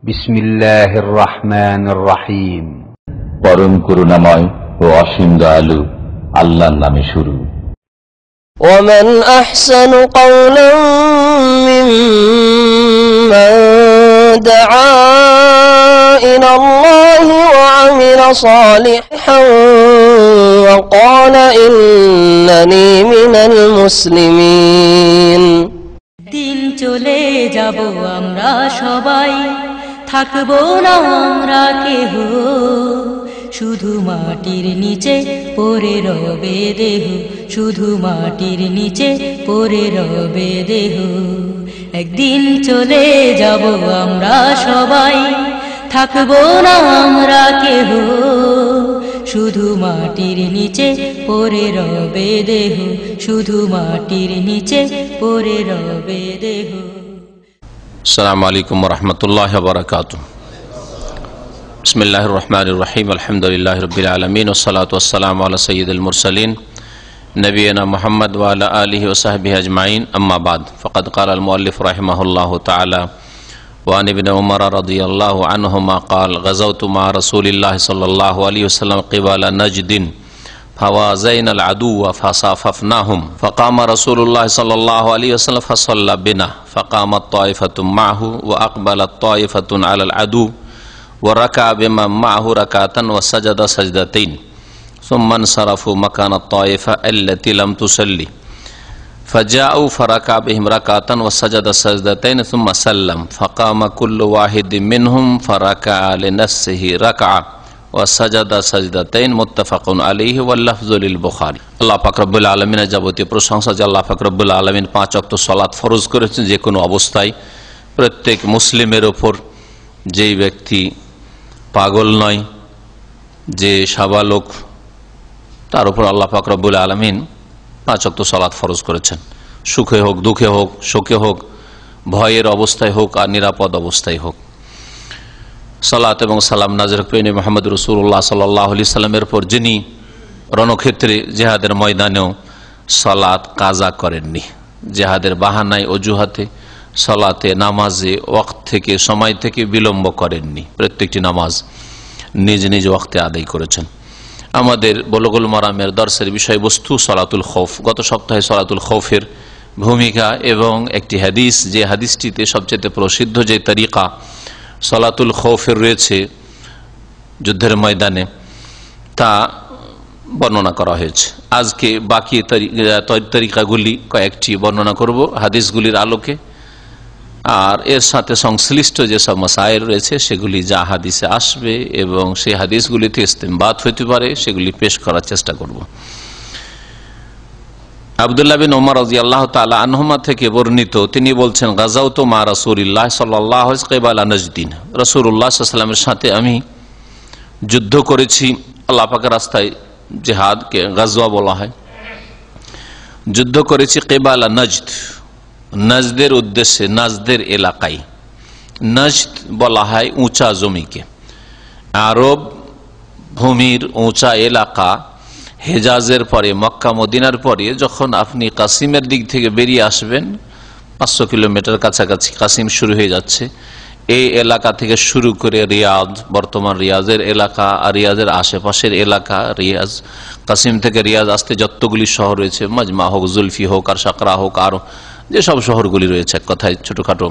বিসমিল্লাহির রহমানির রহিম। পরম করুণাময় ও অসীম দয়ালু আল্লাহর নামে শুরু। ومن أحسن قولا ممن دعا إلى الله وعمل صالحا وقال إنني من المسلمين। দিন চলে যাব আমরা সবাই, থাকবো না আমরা কেহ, শুধু মাটির নিচে পড়ে রবে দেহ, শুধু মাটির নিচে পড়ে রবে দেহ। একদিন চলে যাব আমরা সবাই, থাকবো না আমরা কেহ, শুধু মাটির নিচে পড়ে রবে দেহ, শুধু মাটির নিচে পড়ে রবে দেহ। আসসালামু আলাইকুম ওয়া রাহমাতুল্লাহি ওয়া বারাকাতুহু। বিসমিল্লাহির রহমানির রহিম। আলহামদুলিল্লাহি রাব্বিল আলামিন ওয়াস সালাতু ওয়াস সালামু আলা সাইয়্যিদিল মুরসালিন নবিয়িনা মুহাম্মদ ওয়া আলা আলিহি ওয়া সাহবিহি আজমাইন। আম্মা বাদ, ফাকাদ ক্বালা আল মুআল্লিফ রাহিমাহুল্লাহু তাআলা ওয়া আন ইবনে উমর রাদিয়াল্লাহু আনহুমা ক্বাল গাযাওতু মা রাসূলিল্লাহি সাল্লাল্লাহু আলাইহি ওয়াসাল্লাম কিবালা নাজদিন فوازينا العدو فصاففناهم فقام رسول الله صلى الله عليه وسلم فصلى بنا فقامت طائفة معه وأقبلت طائفة على العدو وركع بمن معه ركعة وسجد سجدتين ثم انصرفوا مكان الطائفة التي لم تصلي فجاءوا فركع بهم ركعة وسجد سجدتين ثم سلم فقام كل واحد منهم فركع لنفسه ركعة ওয়াসাজাদা সাজদাতাইন মুত্তাফাকুন আলাইহি ওয়াল লাফযু লিল বুখারী। আল্লাহ পাক রব্বুল আলামিনের যাবতীয় প্রশংসা যে আল্লাহ পাক রব্বুল আলামিন 5 ওয়াক্ত সালাত ফরজ করেছেন যে কোনো অবস্থায় প্রত্যেক মুসলিমের ওপর। যেই ব্যক্তি পাগল নয়, যে সাবালক, তার উপর আল্লাহ পাক রব্বুল আলামিন 5 ওয়াক্ত সালাত ফরজ করেছেন। সুখে হোক, দুঃখে হোক, শোকে হোক, ভয়ের অবস্থায় হোক আর নিরাপদ অবস্থায় হোক। সালাত এবং সালাম নাজির পেনে মুহাম্মদ রাসূলুল্লাহ সাল্লাল্লাহু আলাইহি সাল্লামের পর যিনি রণক্ষেত্রে জিহাদের ময়দানেও সালাত কাজা করেননি, জিহাদের বাহানায় অজুহাতে সালাতে নামাজে ওয়াক্ত থেকে সময় থেকে বিলম্ব করেননি, প্রত্যেকটি নামাজ নিজ নিজ ওয়াক্তে আদায় করেছেন। আমাদের বুলুগুল মারামের দর্সের বিষয়বস্তু সালাতুল খৌফ। গত সপ্তাহে সালাতুল খৌফের ভূমিকা এবং একটি হাদিস, যে হাদিসটিতে সবচেয়ে প্রসিদ্ধ যে তরিকা সালাতুল খৌফের রয়েছে যুদ্ধের ময়দানে, তা বর্ণনা করা হয়েছে। আজকে বাকি তরিকাগুলি কয়েকটি বর্ণনা করব হাদিসগুলির আলোকে, আর এর সাথে সংশ্লিষ্ট যেসব মাসাইল রয়েছে সেগুলি যা হাদিসে আসবে এবং সেই হাদিসগুলিতে ইস্তেমবাত হতে পারে সেগুলি পেশ করার চেষ্টা করব। আব্দুল্লাহ বিন উমর রাদিয়াল্লাহু তাআলা আনহুমা থেকে বর্ণিত, তিনি বলছেন, গাযাওতু মা রাসূলিল্লাহ সাল্লাল্লাহু আলাইহি কিবালা নাজদিন। রাসূলুল্লাহ সাল্লাল্লাহু আলাইহি ওয়াসাল্লামের সাথে আমি যুদ্ধ করেছি। আল্লাহ পাকের রাস্তায় জিহাদকে গাজওয়া বলা হয়। যুদ্ধ করেছি কিবালা নাজদ, নাজদের উদ্দেশ্যে, নাজদের এলাকায়। নাজদ বলা হয় উঁচা জমিকে, আরব ভূমির উঁচা এলাকা। হেজাজের পরে, মক্কা মদিনার পরে যখন আপনি কাসিমের দিক থেকে বেরিয়ে আসবেন, 500 কিলোমিটার কাছাকাছি কাসিম শুরু হয়ে যাচ্ছে। এই এলাকা থেকে শুরু করে রিয়াজ, বর্তমান রিয়াজের এলাকা আর রিয়াজের আশেপাশের এলাকা, রিয়াজ, কাসিম থেকে রিয়াজ আসতে যতগুলি শহর রয়েছে, মাজমা হোক, জুলফি হোক আর সাকরা হোক, আরও যেসব শহরগুলি রয়েছে, এক কথায় ছোটোখাটো,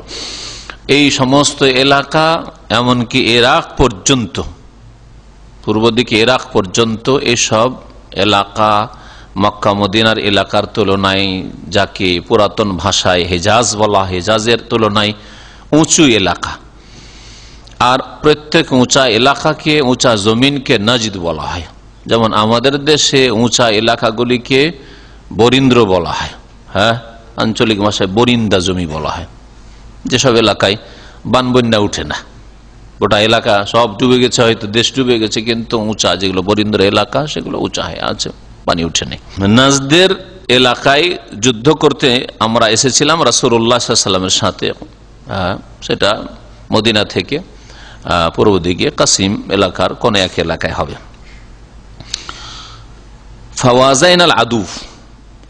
এই সমস্ত এলাকা, এমনকি ইরাক পর্যন্ত, পূর্ব দিকে ইরাক পর্যন্ত, এসব এলাকা মক্কা মদিনার এলাকার তুলনায়, যাকে পুরাতন ভাষায় হেজাজ বলা, হেজাজের তুলনায় উঁচু এলাকা। আর প্রত্যেক উঁচা এলাকাকে, উঁচা জমিনকে নাজদ বলা হয়। যেমন আমাদের দেশে উঁচা এলাকাগুলিকে বরিন্দ্র বলা হয়, হ্যাঁ, আঞ্চলিক ভাষায় বরিন্দা জমি বলা হয়। যেসব এলাকায় বানবন্যা উঠে না, গোটা এলাকা সব ডুবে গেছে, হয়তো দেশ ডুবে গেছে, কিন্তু উঁচা যেগুলো বরিন্দ্র এলাকা সেগুলো উঁচা হয়ে আছে, পানি উঠে নেই। নাজদের এলাকায় যুদ্ধ করতে আমরা এসেছিলাম রাসূলুল্লাহ সাল্লাল্লাহু আলাইহি ওয়াসাল্লামের সাথে। সেটা মদিনা থেকে পূর্ব দিকে কাসিম এলাকার কোন এক এলাকায় হবে। ফাওয়াজাইনাল আদু,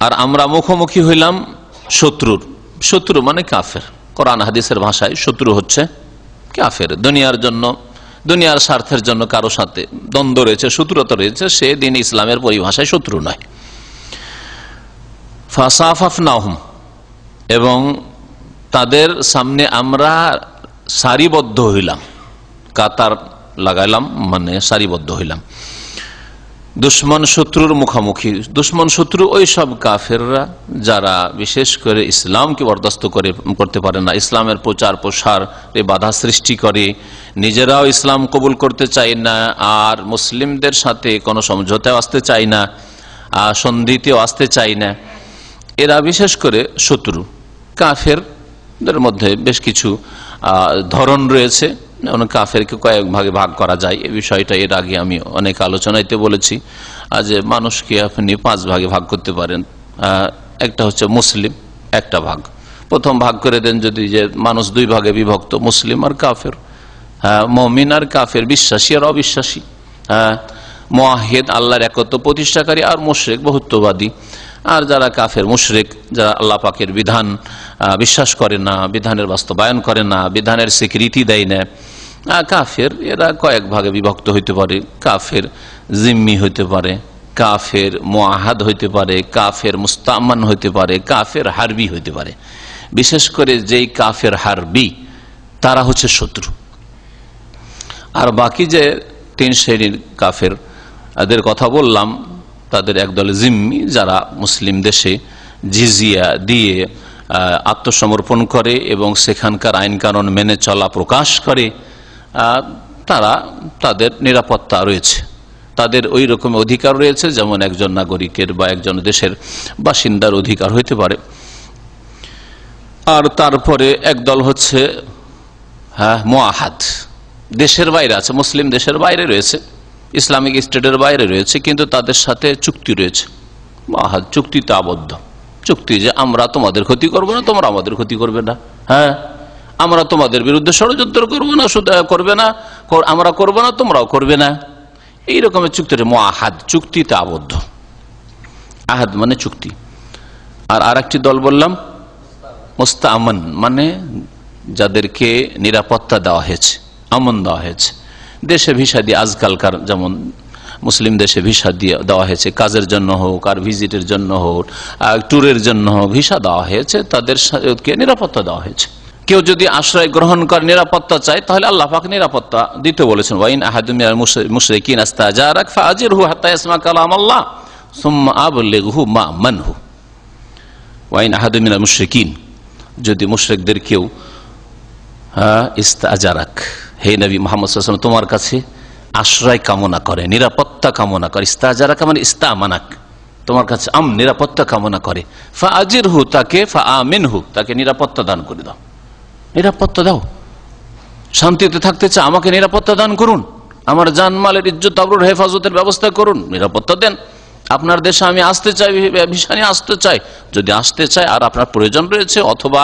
আর আমরা মুখোমুখি হইলাম শত্রুর। শত্রু মানে কাফের, কোরআন হাদিসের ভাষায় শত্রু হচ্ছে কাফের। দুনিয়ার জন্য, দুনিয়ার স্বার্থের জন্য কারো সাথে দ্বন্দ্ব রয়েছে, শত্রুতা রয়েছে, সে দিন ইসলামের পরিভাষায় শত্রু নয়। ফাসাফাফনাহুম, এবং তাদের সামনে আমরা সারিবদ্ধ হইলাম, কাতার লাগাইলাম মানে সারিবদ্ধ হইলাম। দুশ্মন শত্রুর মুখোমুখি। দুশ্মন শত্রু ওই সব কাফেররা যারা বিশেষ করে ইসলামকে বরদাস্ত করতে পারে না, ইসলামের প্রচার প্রসারে বাধা সৃষ্টি করে, নিজেরাও ইসলাম কবুল করতে চায় না, আর মুসলিমদের সাথে কোনো সমঝোতায় আসতে চায় না, সন্ধিতেও আসতে চায় না। এরা বিশেষ করে শত্রু। কাফেরদের মধ্যে বেশ কিছু ধরন রয়েছে, কাফেরকে কয়েক ভাগে ভাগ করা যায়। এই বিষয়টা এর আগে আমি অনেক আলোচনাইতে বলেছি যে মানুষকে আপনি 5 ভাগে ভাগ করতে পারেন। একটা হচ্ছে মুসলিম, একটা ভাগ। প্রথম ভাগ করে দেন যদি, যে মানুষ 2 ভাগে বিভক্ত, মুসলিম আর কাফের, মুমিন আর কাফের, বিশ্বাসী আর অবিশ্বাসী, মুওয়াহিদ আল্লাহর একত্ব প্রতিষ্ঠাকারী আর মুশরিক বহুত্ববাদী। আর যারা কাফের মুশরিক, যারা আল্লাহ পাকের বিধান বিশ্বাস করে না, বিধানের বাস্তবায়ন করে না, বিধানের স্বীকৃতি দেয় না, কাফের এরা কয়েক ভাগে বিভক্ত হইতে পারে। কাফের জিম্মি হইতে পারে, কাফের মুআহাদ হইতে পারে, কাফের মুস্তামান হইতে পারে, কাফের হারবি হইতে পারে। বিশেষ করে যেই কাফের হারবি তারা হচ্ছে শত্রু। আর বাকি যে 3 শ্রেণীর কাফের এদের কথা বললাম, তাদের একদল জিম্মি, যারা মুসলিম দেশে জিজিয়া দিয়ে আত্মসমর্পণ করে এবং সেখানকার আইন কানুন মেনে চলা প্রকাশ করে, তাদের নিরাপত্তা রয়েছে, তাদের ওই রকম অধিকার রয়েছে যেমন একজন নাগরিকের বা একজন দেশের বাসিন্দার অধিকার হইতে পারে। আর তারপরে একদল হচ্ছে মুআহাদ, দেশের বাইরে আছে, মুসলিম দেশের বাইরে রয়েছে, ইসলামিক স্টেটের বাইরে রয়েছে, কিন্তু তাদের সাথে চুক্তি রয়েছে, মুআহাদ, চুক্তিতে আবদ্ধ। চুক্তি যে আমরা তোমাদের ক্ষতি করবো না, তোমরা আমাদের ক্ষতি করবে না, আমরা তোমাদের বিরুদ্ধে ষড়যন্ত্র করবো না, করবে না, আমরা করবো না, তোমরাও করবে না, এই রকমের চুক্তি। মুআহাদ, চুক্তিতে আবদ্ধ। আহাদ মানে চুক্তি। আর আরেকটি দল বললাম মুস্তামান, মানে যাদেরকে নিরাপত্তা দেওয়া হয়েছে, আমন দেওয়া হয়েছে। দেশে ভিসা দিয়ে, আজকালকার যেমন মুসলিম দেশে ভিসা দিয়ে দেওয়া হয়েছে, কাজের জন্য হোক আর ভিজিটের জন্য হোক, ট্যুরের জন্য হোক, ভিসা দেওয়া হয়েছে, তাদেরকে নিরাপত্তা দেওয়া হয়েছে। কেউ যদি আশ্রয় গ্রহণ করে নিরাপত্তা চায়, তাহলে আল্লাহ পাক নিরাপত্তা দিতে বলেছেন। ওয়াইন আহাদুম মিনাল মুশরিকিন ইস্তাজারাক ফাআজিরহু হাত্তা ইয়াসমা কালামাল্লাহ সুম্মা আবলিগহু মা'মানহু। ওয়াইন আহাদুম মিনাল মুশরিকিন, যদি মুশরিকদের কেউ ইস্তাজারাক, হে নবী মুহাম্মদ সাল্লাল্লাহু আলাইহি ওয়াসাল্লাম, তোমার কাছে আশ্রয় কামনা করে, নিরাপত্তা কামনা করে, ইস্তাজারাক মানে ইস্তামানাক, তোমার কাছে নিরাপত্তা কামনা করে, ফাআজিরহু, তাকে ফাআমিনহু, তাকে নিরাপত্তা দান করে দাও, নিরাপত্তা দাও। শান্তিতে থাকতে চায়, আমাকে নিরাপত্তা দান করুন, আমার জানমালের ইজ্জত আবরুর হেফাজতের ব্যবস্থা করুন, নিরাপত্তা দেন। আপনার দেশে আমি আসতে চাই, ভিসা নিয়ে আসতে চাই, যদি আসতে চাই আর আপনার প্রয়োজন রয়েছে, অথবা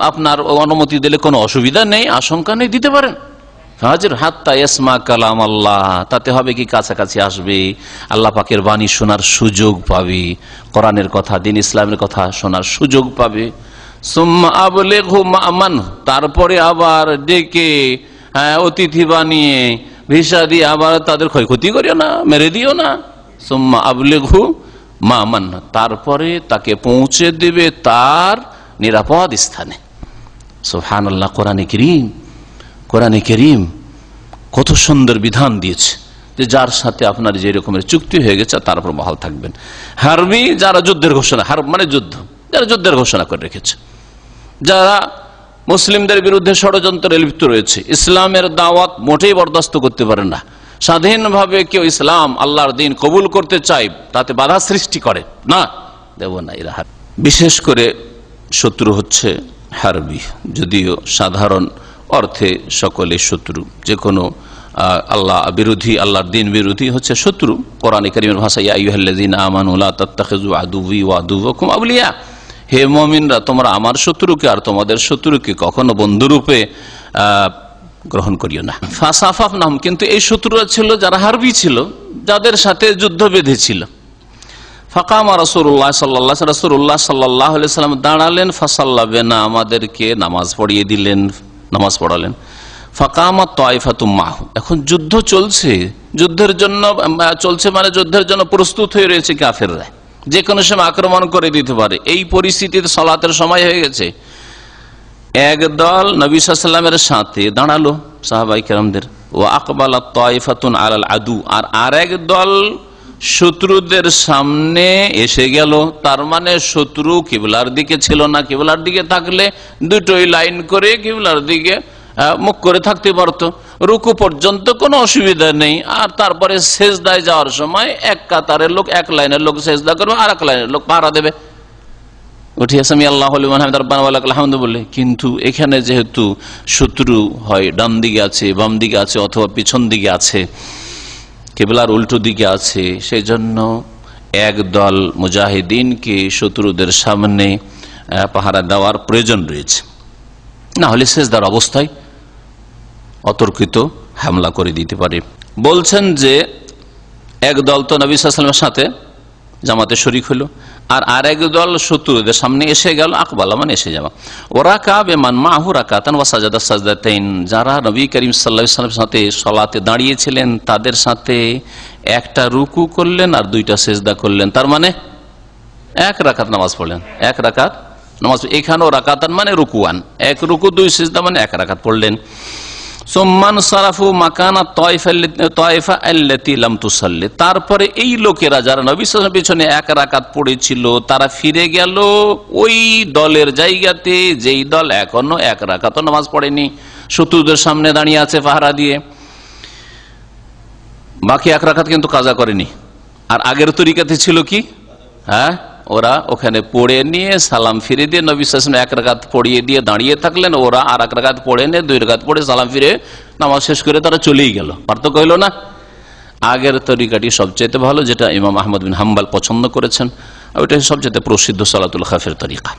আপনার অনুমতি দিলে কোনো অসুবিধা নেই, আশঙ্কা নেই, দিতে পারেন। হাজির হাত্তা ইয়াসমা কালাম আল্লাহ, তাতে হবে কি কাছাকাছি আসবে, আল্লাহ পাকের বাণী শোনার সুযোগ পাবে, কোরআনের কথা, দ্বীন ইসলামের কথা শোনার সুযোগ পাবে। সুম্মা আবলিগহু মা'মানহু, তারপরে আবার ডেকে অতিথি বানিয়ে ভিসা দিয়ে আবার তাদের ক্ষয়ক্ষতি করিও না, মেরে দিও না। সুম্মা আবলিগহু মা'মানহু, তারপরে তাকে পৌঁছে দেবে তার নিরাপদ স্থানে। সুবহানাল্লাহ। কোরআনে কারীম কত সুন্দর বিধান দিয়েছে যে যার সাথে আপনার যে রকমের চুক্তি হয়ে গেছে তার উপর বহাল থাকবেন। হারবি, যারা যুদ্ধের ঘোষণা, হারব মানে যুদ্ধ, যারা যুদ্ধের ঘোষণা করে রেখেছে, যারা মুসলিমদের বিরুদ্ধে ষড়যন্ত্রে লিপ্ত রয়েছে, ইসলামের দাওয়াত মোটেই বরদাস্ত করতে পারে না, স্বাধীনভাবে কেউ ইসলাম আল্লাহর দ্বীন কবুল করতে চায়, তাতে বাধা সৃষ্টি করে না, দেব না। এরা বিশেষ করে শত্রু হচ্ছে হারবি, যদিও সাধারণ অর্থে সকলে শত্রু, যে কোনো আল্লাহ বিরোধী, আল্লাহর দ্বীন বিরোধী হচ্ছে শত্রু। কোরআনে কারীমের ভাষায় ইয়া আইয়ুহাল্লাযীনা আমানু লা তাত্তাখিযু আদুওয়ি ওয়া আদুওয়াকুম আওলিয়া, হে মুমিনরা, তোমরা আমার শত্রুকে আর তোমাদের শত্রুকে কখনো বন্ধুরূপে গ্রহণ করিও না। ফাসাফাফনাহুম, কিন্তু এই শত্রুরা ছিল যারা হারবি ছিল, যাদের সাথে যুদ্ধ বেঁধেছিল। ফাকামা রাসূলুল্লাহ সাল্লাল্লাহু আলাইহি ওয়াসাল্লাম দাঁড়ালেন, ফাসাল্লা বিনা, আমাদেরকে নামাজ পড়িয়ে দিলেন, নামাজ পড়ালেন। ফাকামাত তায়েফাতুম মাহু, এখন যুদ্ধ চলছে, যুদ্ধের জন্য চলছে মানে যুদ্ধের জন্য প্রস্তুত হয়ে রয়েছে কাফেররা, যে কোনো সময় আক্রমণ করে দিতে পারে। এই পরিস্থিতিতে সালাতের সময় হয়ে গেছে। একদল নবী সাল্লাল্লাহু আলাইহি ওয়াসাল্লামের সাথে দাঁড়ালো সাহাবায়ে কেরামদের, ওয়া আকবালাত তায়েফাতুন আলাল আদু, আর আরেক দল শত্রুদের সামনে এসে গেল। তার মানে শত্রু কিবলার দিকে ছিল না, কিবলার দিকে থাকলে দুটোই লাইন করে কিবলার দিকে মুখ করে থাকতে পারতো, রুকু পর্যন্ত কোনো অসুবিধা নেই। আর তারপরে সেজদায় যাওয়ার সময় এক কাতারের লোক, এক লাইনের লোক সেজদা করবে, আর এক লাইনের লোক পাহারা দেবে, উঠিয়ে সামি আল্লাহু লিমান হামিদা রাব্বানা ওয়া লাকাল হামদু বলে। কিন্তু এখানে যেহেতু শত্রু হয় ডান দিকে আছে, বাম দিকে আছে, অথবা পিছন দিকে আছে, কিবলার উল্টো দিকে আছে, সেই জন্য একদল মুজাহিদিনকে শত্রুদের সামনে পাহারা দেওয়ার প্রয়োজন রয়েছে, না হলে সেজদার অবস্থায় অতর্কিত হামলা করে দিতে পারে। বলছেন যে একদল তো নবী সাল্লাল্লাহু আলাইহি ওয়াসাল্লামের সাথে জামাতে শরীক হলো, আর আরেক দল শত্রুদের সামনে এসে গেল, আকবালা মানে এসে যাওয়া। ওরা কাবে মান মাহু রাকাতান ওয়া সাজাদা সাজদাতাইন, যারা নবী করিম সাল্লাল্লাহু আলাইহি ওয়াসাল্লামের সাথে সালাতে দাঁড়িয়েছিলেন তাদের সাথে একটা রুকু করলেন আর দুইটা সেজদা করলেন, তার মানে এক রাকাত নামাজ পড়লেন, এক রাকাত নামাজ। এখানেও রাকাতান মানে রুকুয়ান, এক রুকু দুই সিজদা মানে এক রাকাত পড়লেন। সুম্মান সারাফু মাকানা তায়েফা আল্লাতী লাম তুসাল্লি, তারপরে এই লোকেরা যারা নবী সাল্লাল্লাহু আলাইহি ওয়াসাল্লামের পিছনে এক রাকাত পড়েছিল তারা ফিরে গেল ওই দলের জায়গাতে যেই দল এখনো এক রাকাতও নামাজ পড়েনি, শত্রুদের সামনে দাঁড়িয়ে আছে পাহারা দিয়ে, বাকি এক রাকাত কিন্তু কাজা করেনি। আর আগের তরিকাতে ছিল কি, ওরা ওখানে পড়ে নিয়ে সালাম ফিরে দিয়ে নবী সাল্লাল্লাহু আলাইহি ওয়াসাল্লাম এক রাকাত পড়িয়ে দিয়ে দাঁড়িয়ে থাকলেন, ওরা আর এক রাকাত পড়ে নিয়ে দুই রাকাত পড়ে সালাম ফিরে নামাজ শেষ করে তারা চলেই গেল। পার্থক্য হইল না? আগের তরিকাটি সবচেয়ে ভালো, যেটা ইমাম আহমদ বিন হাম্বল পছন্দ করেছেন, ওইটাই সবচেয়ে প্রসিদ্ধ সালাতুল খাফের তরিকা।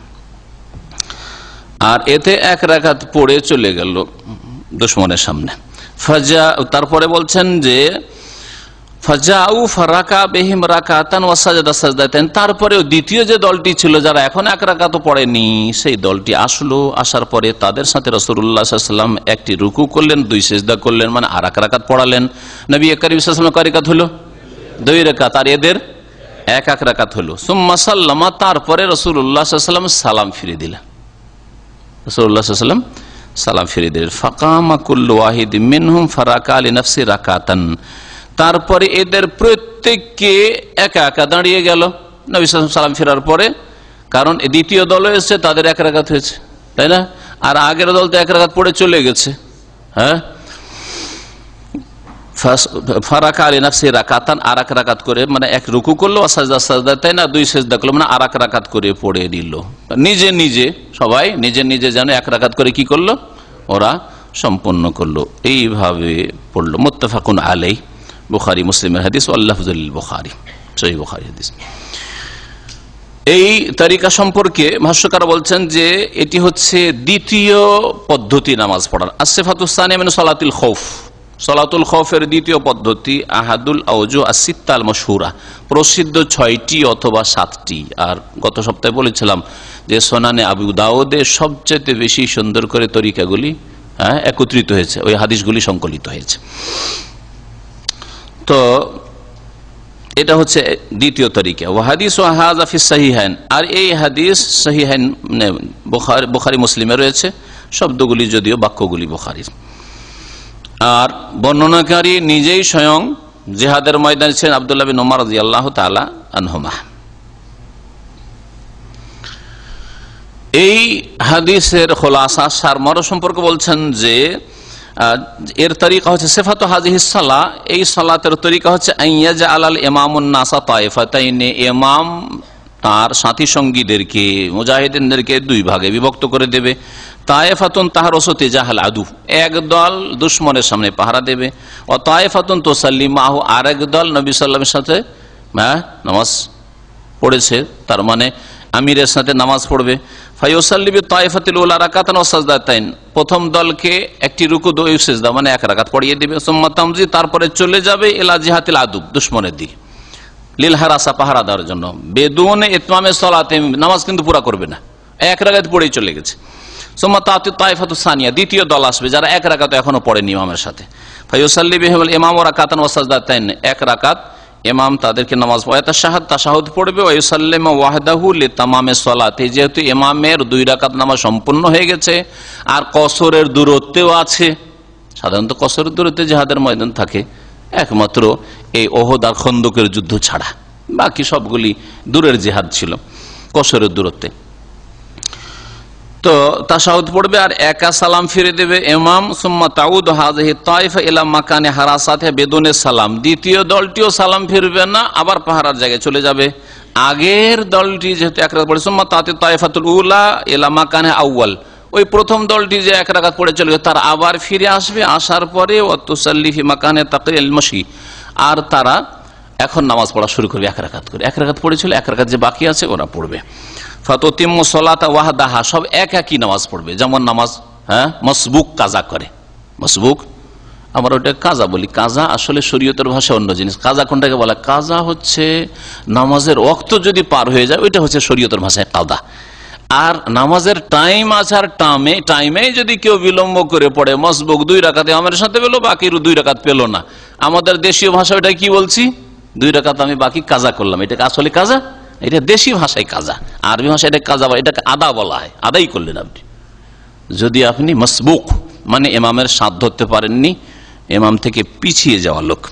আর এতে এক রাকাত পড়ে চলে গেল দুশমনের সামনে। তারপরে বলছেন যে তারপরে দ্বিতীয় যে দলটি ছিল যারা এখন এক রাকাত পড়েনি, সেই দলটি আসলো, আসার পরে তাদের সাথে রাসূলুল্লাহ সাল্লাল্লাহু আলাইহি ওয়াসাল্লাম একটি রুকু করলেন, দুই সিজদা করলেন, মানে আর এক রাকাত পড়ালেন। নবী করিম সাল্লাল্লাহু আলাইহি ওয়াসাল্লাম কয় রাকাত হলো? দুই রাকাত, আর এদের এক এক রাকাত হলো। সুম্মা সাল্লামা, তারপরে রাসূলুল্লাহ সাল্লাল্লাহু আলাইহি ওয়াসাল্লাম সালাম ফিরে দিলেন, রাসূলুল্লাহ সাল্লাল্লাহু আলাইহি ওয়াসাল্লাম সালাম ফিরে দিলেন। ফাকামা কুল্লু ওয়াহিদিন মিনহুম ফারাকা লিনাফসি রাকাতান, তারপরে এদের প্রত্যেককে একা একা দাঁড়িয়ে গেল নবী সাল্লাল্লাহু আলাইহি ওয়াসাল্লাম সালাম ফেরার পরে, কারণ দ্বিতীয় দল এসেছে তাদের এক রাকাত হয়েছে, তাই না? আর আগের দল তো এক রাকাত পড়ে চলে গেছে। ফারাকা লিনাফসি রাকাতান, আর এক রাকাত করে, মানে এক রুকু করলো, সাজদা সাজদা, তাই না, দুই সিজদা করলো, মানে আর এক রাকাত করে পড়ে দিল। নিজে নিজে সবাই নিজে নিজে যেন এক রাকাত করে কি করলো, ওরা সম্পন্ন করলো। এইভাবে পড়লো। মুত্তাফাকুন আলাইহি, বুখারী মুসলিমের হাদিস, ওয়াল্লাফযুল বুখারী, সহিহ বুখারী হাদিস। এই তরিকা সম্পর্কে ভাষ্যকার বলছেন যে এটি হচ্ছে দ্বিতীয় পদ্ধতি নামাজ পড়ার। আসিফাতুস সানিয়া মিন সালাতুল খাউফ, সালাতুল খাউফের দ্বিতীয় পদ্ধতি আহাদুল আওজু আসিত্তাল মাশহুরা, প্রসিদ্ধ 6টি অথবা 7টি। আর গত সপ্তাহে বলেছিলাম যে সুনানে আবু দাউদে সবচেয়ে বেশি সুন্দর করে তরিকাগুলি একত্রিত হয়েছে, ওই হাদিসগুলি সংকলিত হয়েছে। তো এটা হচ্ছে দ্বিতীয় তরিকা। ওয়া হাদিসু হাযা ফিস সাহিহাইন, আর এই হাদিস সাহিহাইন বুখারী মুসলিমে রয়েছে, শব্দগুলি যদিও বাক্যগুলি বুখারীর। আর বর্ণনাকারী নিজেই স্বয়ং জিহাদের ময়দানে ছিলেন আব্দুল্লাহ বিন উমর রাদিয়াল্লাহু তাআলা আনহুমা। এই হাদিসের খোলাসা সারমর্ম সম্পর্কে বলছেন যে এর তরিকা হচ্ছে সিফাতু হাযিহিস সালাহ, এই সালাতের তরিকা হচ্ছে আইয়াজা আলাল ইমামুন নাসা তায়েফাতাইন, ইমাম তার সাথী সঙ্গীদেরকে, মুজাহিদিনদেরকে দুই ভাগে বিভক্ত করে দেবে। তায়েফাতুন তাহরুসু তিজাহাল আদু, এক দল দুশমনের সামনে পাহারা দেবে। ও তায়েফাতুন তুসাল্লি মাহু, আরেক দল নবী সাল্লাল্লাহু আলাইহি ওয়াসাল্লামের সাথে নামাজ পড়েছে, তার মানে আমিরের সাথে নামাজ পড়বে। ফায়ুসাল্লি বিতায়েফাতিল উলা রাকাতান ওয়া সাজদাতাইন, প্রথম দলকে একটি রুকু দুই সিজদা মানে এক রাকাত পড়িয়ে দিবে। সুম্মা তামজি, তারপরে চলে যাবে ইলা জিহাতিল আদু, দুশমনের দিকে, লিল হারাসা, পাহারা দেওয়ার জন্য। বেদুন ইতমামে সালাতে, নামাজ কিন্তু পুরা করবে না, এক রাকাত পড়েই চলে গেছে। সুম্মা তাতি তাইফাতুস সানিয়া, দ্বিতীয় দল আসবে যারা এক রাকাত এখনো পড়েনি ইমামের সাথে। ফায়ুসাল্লি বিহিমুল ইমামু রাকাতান ওয়া সাজদাতাইন, এক রাকাত ইমাম তাদেরকে নামাজ পড়ায় তাশাহুদ পড়বে। ওয়া ইউসাল্লিমু ওয়াহদাহু লিতামামি সালাতি, যেহেতু ইমামের 2 রাকাত নামাজ সম্পূর্ণ হয়ে গেছে আর কসরের দূরত্বেও আছে। সাধারণত কসরের দূরত্বে জিহাদের ময়দান থাকে একমাত্র এই ওহদ আর খন্দকের যুদ্ধ ছাড়া, বাকি সবগুলি দূরের জিহাদ ছিল কসরের দূরত্বে। তো তাশাহুদ পড়বে আর একা সালাম ফিরে দেবে ইমাম। সুম্মা তাউদ হাযিহি তাইফা ইলা মাকানি হারাসাতিহা বিদুনি সালাম, দ্বিতীয় দলটিও সালাম ফিরবে না, আবার পাহারার জায়গায় চলে যাবে। আগের দলটি যেহেতু এক রাকাত পড়ে, সুম্মা তাতি তাইফাতুল উলা ইলা মাকানি আউয়াল, ওই প্রথম দলটি যে এক রাকাত পড়ে চলে তার আবার ফিরে আসবে, আসার পরে ওয়া তুসাল্লি ফি মাকানি তাকিল মাশি, আর তারা এখন নামাজ পড়া শুরু করবে এক রাকাত করে। এক রাকাত পড়েছিল, এক রাকাত যে বাকি আছে ওরা পড়বে। ফাতুতিম্মু সালাতা ওয়াহদাহা, সব একই নামাজ পড়বে। যেমন নামাজ মসবুক কাজা করে, মসবুক আমরা ওটা কাজা বলি, কাজা আসলে শরীয়তের ভাষা অন্য জিনিস। কাজা কোনটাকে বলে? কাজা হচ্ছে নামাজের ওয়াক্ত যদি পার হয়ে যায় ওইটা হচ্ছে শরীয়তের ভাষায় কাদা। আর নামাজের টাইম আছে, আর টাইমে যদি কেউ বিলম্ব করে পড়ে, মসবুক 2 রাকাতে আমার সাথে পেলো, বাকির 2 রাকাত পেলো না, আমাদের দেশীয় ভাষা ওটা কি বলছি? 2 রাকাত আমি বাকি কাজা করলাম, এটাকে আসলে কাজা, এটা দেশি ভাষায় কাজা, আরবি ভাষায় এটা কাজা, এটাকে আদা বলা হয়। আদাই করলেন আপনি, যদি আপনি মসবুক মানে ইমামের সাথ ধরতে পারেননি, ইমাম থেকে পিছিয়ে যাওয়া লোক,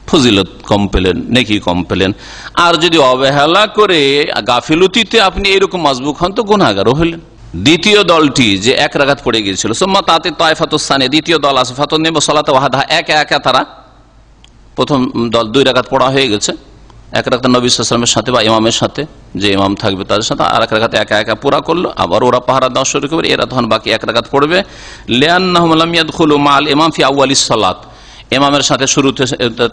ফজিলত কম পেলেন, নেকি কম পেলেন। আর যদি অবহেলা করে গাফিলতিতে আপনি এরকম মসবুক হন তো গুনাহগারও হলেন। দ্বিতীয় দলটি যে এক রাকাত পড়ে গিয়েছিল, সুম্মা তাতি তাইফাতুস সানিয়া, দ্বিতীয় দল আছে, ফাতুনিমু সালাতা ওয়াহদাহা, একা একা তারা, প্রথম দল 2 রাকাত পড়া হয়ে গেছে, এক রাকাত নবী সাল্লাল্লাহু আলাইহি ওয়াসাল্লামের সাথে বা ইমামের সাথে, যে ইমাম থাকবে তাদের সাথে, আর এক রাকাত একা একা পুরা করলো, আবার ওরা পাহারা দেওয়া শুরু করবে, এরা তখন বাকি এক রাকাত পড়বে। লিআন্নাহুম লাম ইয়াদখুলু মাআল ইমাম ফি আউয়ালিস সালাত, ইমামের সাথে শুরুতে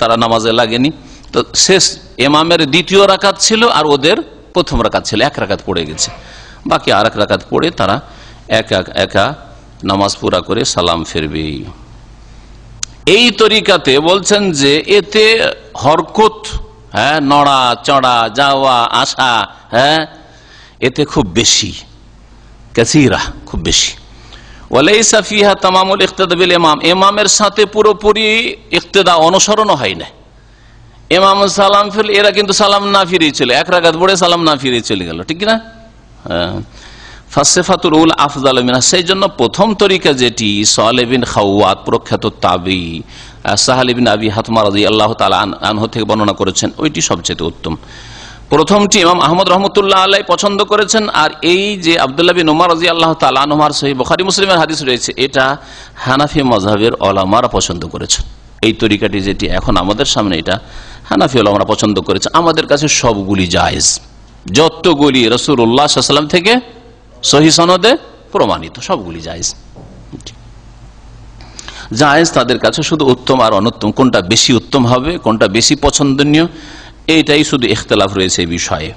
তারা নামাজে লাগেনি, তো শেষ ইমামের দ্বিতীয় রাকাত ছিল আর ওদের প্রথম রাকাত ছিল, এক রাকাত পড়ে গেছে, বাকি আর এক রাকাত পড়ে তারা একা নামাজ পুরা করে সালাম ফিরবে। এই তরিকাতে বলছেন যে এতে হরকত, নড়া চড়া, যাওয়া আসা, এতে খুব বেশি, কাসীরা, খুব বেশি। ওয়ালাইসা ফিহা তামামুল ইক্তিদা বিল ইমাম, ইমামের সাথে পুরোপুরি ইক্তিদা, অনুসরণ হয় না। ইমাম সালাম ফিরল, এরা কিন্তু সালাম না ফিরে চলে, এক রাকাত পড়ে সালাম না ফিরে চলে গেল, ঠিক না? ফাসিফাতুল উল আফজাল মিনহা, সেই জন্য প্রথম তরিকা যেটি সালেহ বিন খাওয়াত প্রখ্যাত তাবি সাহাল বিন আবি হাতমা রাদিয়াল্লাহু তাআলা আনহু থেকে বর্ণনা করেছেন, ওইটি সবচেয়ে উত্তম। প্রথমটি ইমাম আহমদ রহমতুল্লাহ আলাইহি পছন্দ করেছেন, আর এই যে আব্দুল্লাহ বিন উমর রাদিয়াল্লাহু তাআলা আনহুর সহিহ বুখারী মুসলিমের হাদিস রয়েছে, এটা হানাফি মাযহাবের উলামারা পছন্দ করেছেন। এই তরিকাটি যেটি এখন আমাদের সামনে, এটা হানাফি উলামারা পছন্দ করেছে। আমাদের কাছে সবগুলি জায়েজ, যতগুলি রাসূলুল্লাহ সাল্লাল্লাহু আলাইহি ওয়াসাল্লাম থেকে সহিহ সনদে প্রমাণিত, সবগুলি জায়েজ। জায়েজ তাদের কাছে, শুধু উত্তম আর অনুত্তম কোনটা বেশি উত্তম হবে, কোনটা বেশি পছন্দনীয়, এইটাই শুধু ইখতিলাফ রয়েছে এই বিষয়ে।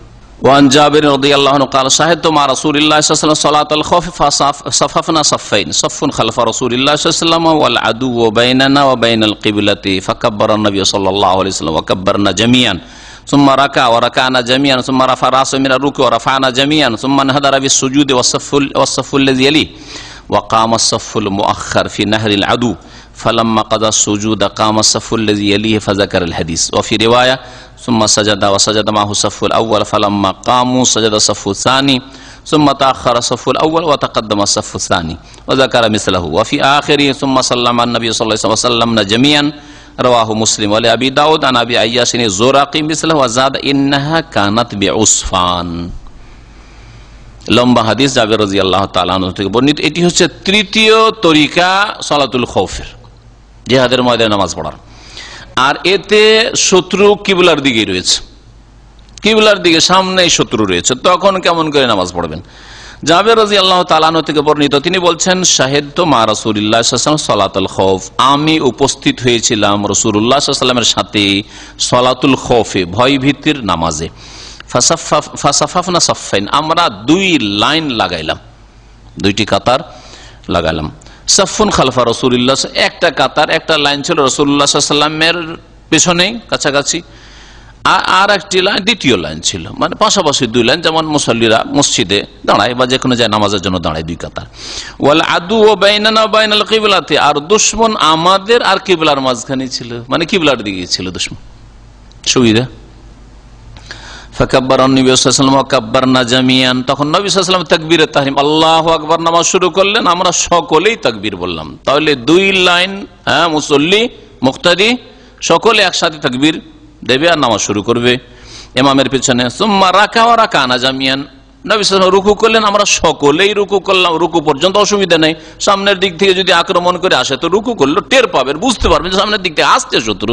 ওয়ান জাবির রাদিয়াল্লাহু আনহু قال شهدت مع رسول الله صلى الله عليه وسلم صلاة الخوف فصففنا صفين، صف خلف رسول الله صلى الله عليه وسلم والعدو بيننا وبين القبلة، فكبر النبي صلى الله عليه وسلم وكبرنا جميعا، ثم ركع وركعنا جميعا، ثم رفع راسه من الركوع ورفعنا جميعا، ثم انحدر بالسجود والصف الذي يليه، وقام الصف المؤخر في نهر العدو، فلما قضى السجود قام الصف الذي يليه فذكر الحديث. وفي رواية ثم سجد وسجد معه الصف الأول، فلما قاموا سجد الصف الثاني، ثم تأخر الصف الأول وتقدم الصف الثاني، وذكر مثله. وفي آخره ثم سلم النبي صلى الله عليه وسلم وسلمنا جميعا، رواه مسلم. ولأبي داود عن أبي عياش الزرقي مثله وزاد إنها كانت بعصفان। লম্বা হাদিস জাবের রাদিয়াল্লাহু তাআলা আনহু থেকে বর্ণিত। এটি হচ্ছে তৃতীয় তরিকা সালাতুল খাউফের, জিহাদের ময়দানে নামাজ পড়ার। আর এতে শত্রু কিবলার দিকে রয়েছে, কিবলার দিকে সামনেই শত্রু রয়েছে, তখন কেমন করে নামাজ পড়বেন? জাবের রাদিয়াল্লাহু তাআলা আনহু থেকে বর্ণিত, তিনি বলছেন শাহিদতু মা রাসূলিল্লাহ সাল্লাল্লাহু আলাইহি ওয়াসাল্লাম সালাতুল খাউফ, আমি উপস্থিত হয়েছিলাম রাসূলুল্লাহ সাল্লাল্লাহু আলাইহি ওয়াসাল্লামের সাথে সালাতুল খাউফে, ভয় ভীতির নামাজে। ফাসাফাফনা সাফাইন, আমরা 2 লাইন লাগাইলাম, 2টি কাতার লাগালাম। সাফুন খালফা রাসূলিল্লাহ, একটা কাতার, একটা লাইন ছিল রাসূলুল্লাহ সাল্লাল্লাহু আলাইহি ওয়াসাল্লামের পেছনে কাছাকাছি, আর একটি লাইন দ্বিতীয় লাইন ছিল, মানে পাশাপাশি দুই লাইন, যেমন মুসল্লিরা মসজিদে দাঁড়ায় বা যে কোনো যায় নামাজের জন্য দাঁড়ায় দুই কাতার। ওয়াল আদু ও বাইনানা বাইনাল কিবলাতে, আর দুশমন আমাদের আর কিবলার মাঝখানে ছিল, মানে কিবলার দিকে ছিল দুশমন। সুবিধা। ফাকাব্বারা নবী সাল্লাল্লাহু আলাইহি ওয়াসাল্লাম কাব্বারনা জামিয়ান, তখন নবী সাল্লাল্লাহু আলাইহি ওয়াসাল্লাম তাকবীরে তাহরিম আল্লাহু আকবার নামাজ শুরু করলেন, আমরা সকলেই তাকবীর বললাম। তাহলে দুই লাইন, মুসল্লি মুক্তাদি সকলে একসাথে তাকবীর দেবে আর নামাজ শুরু করবে ইমামের পিছনে। সুম্মা রাকা ওয়া রাকানা জামিয়ান, নবী সাল্লাল্লাহু আলাইহি ওয়াসাল্লাম রুকু করলেন, আমরা সকলেই রুকু করলাম। রুকু পর্যন্ত অসুবিধা নেই, সামনের দিক থেকে যদি আক্রমণ করে আসে তো রুকু করলো টের পাবেন, বুঝতে পারবেন যে সামনের দিক থেকে আসছে শত্রু,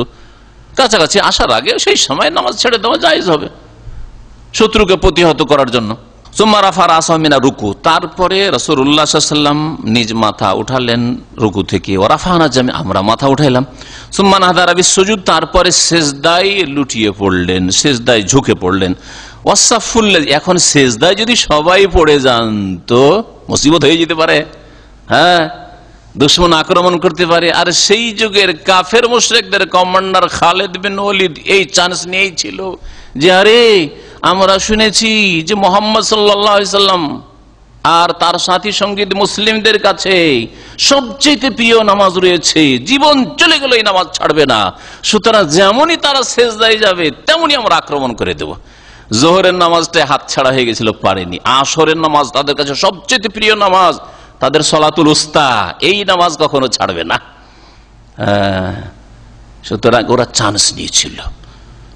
কাছাকাছি আসার আগে সেই সময় নামাজ ছেড়ে দেওয়া জায়েজ হবে শত্রুকে প্রতিহত করার জন্য। সুম্মা রাফা রাসাহু মিনা রুকু, তারপরে রাসূলুল্লাহ সাল্লাল্লাহু আলাইহি ওয়াসাল্লাম নিজ মাথা উঠালেন রুকু থেকে। ওয়া রাফানা জামি, আমরা মাথা উঠাইলাম। সুম্মা নাহাদারা বিসসুজুদ, তারপরে সিজদায় লুটিয়ে পড়লেন, সিজদায় ঝুঁকে পড়লেন। ওয়াসাফুল্লাযী, এখন সিজদায় যদি সবাই পড়ে যান তো মুসিবত হয়ে যেতে পারে, দুশমন আক্রমণ করতে পারে। আর সেই যুগের কাফের মুশরিকদের কমান্ডার খালিদ বিন ওয়ালিদ এই চান্স নিয়েই ছিল যে আরে আমরা শুনেছি যে মুহাম্মদ সাল্লাল্লাহু আলাইহি সাল্লাম আর তার সাথী সঙ্গী মুসলিমদের কাছে সবচেয়ে প্রিয় নামাজ রয়েছে, জীবন চলে গেল এই নামাজ ছাড়বে না, সুতরাং যেমনই তারা সিজদায় যাবে তেমনই আমরা আক্রমণ করে দেব। জোহরের নামাজটা হাতছাড়া হয়ে গেছিল, পারেনি। আসরের নামাজ তাদের কাছে সবচেয়ে প্রিয় নামাজ, তাদের সলাতুল উস্তা, এই নামাজ কখনো ছাড়বে না। সুতরাং ওরা চান্স নিয়েছিল।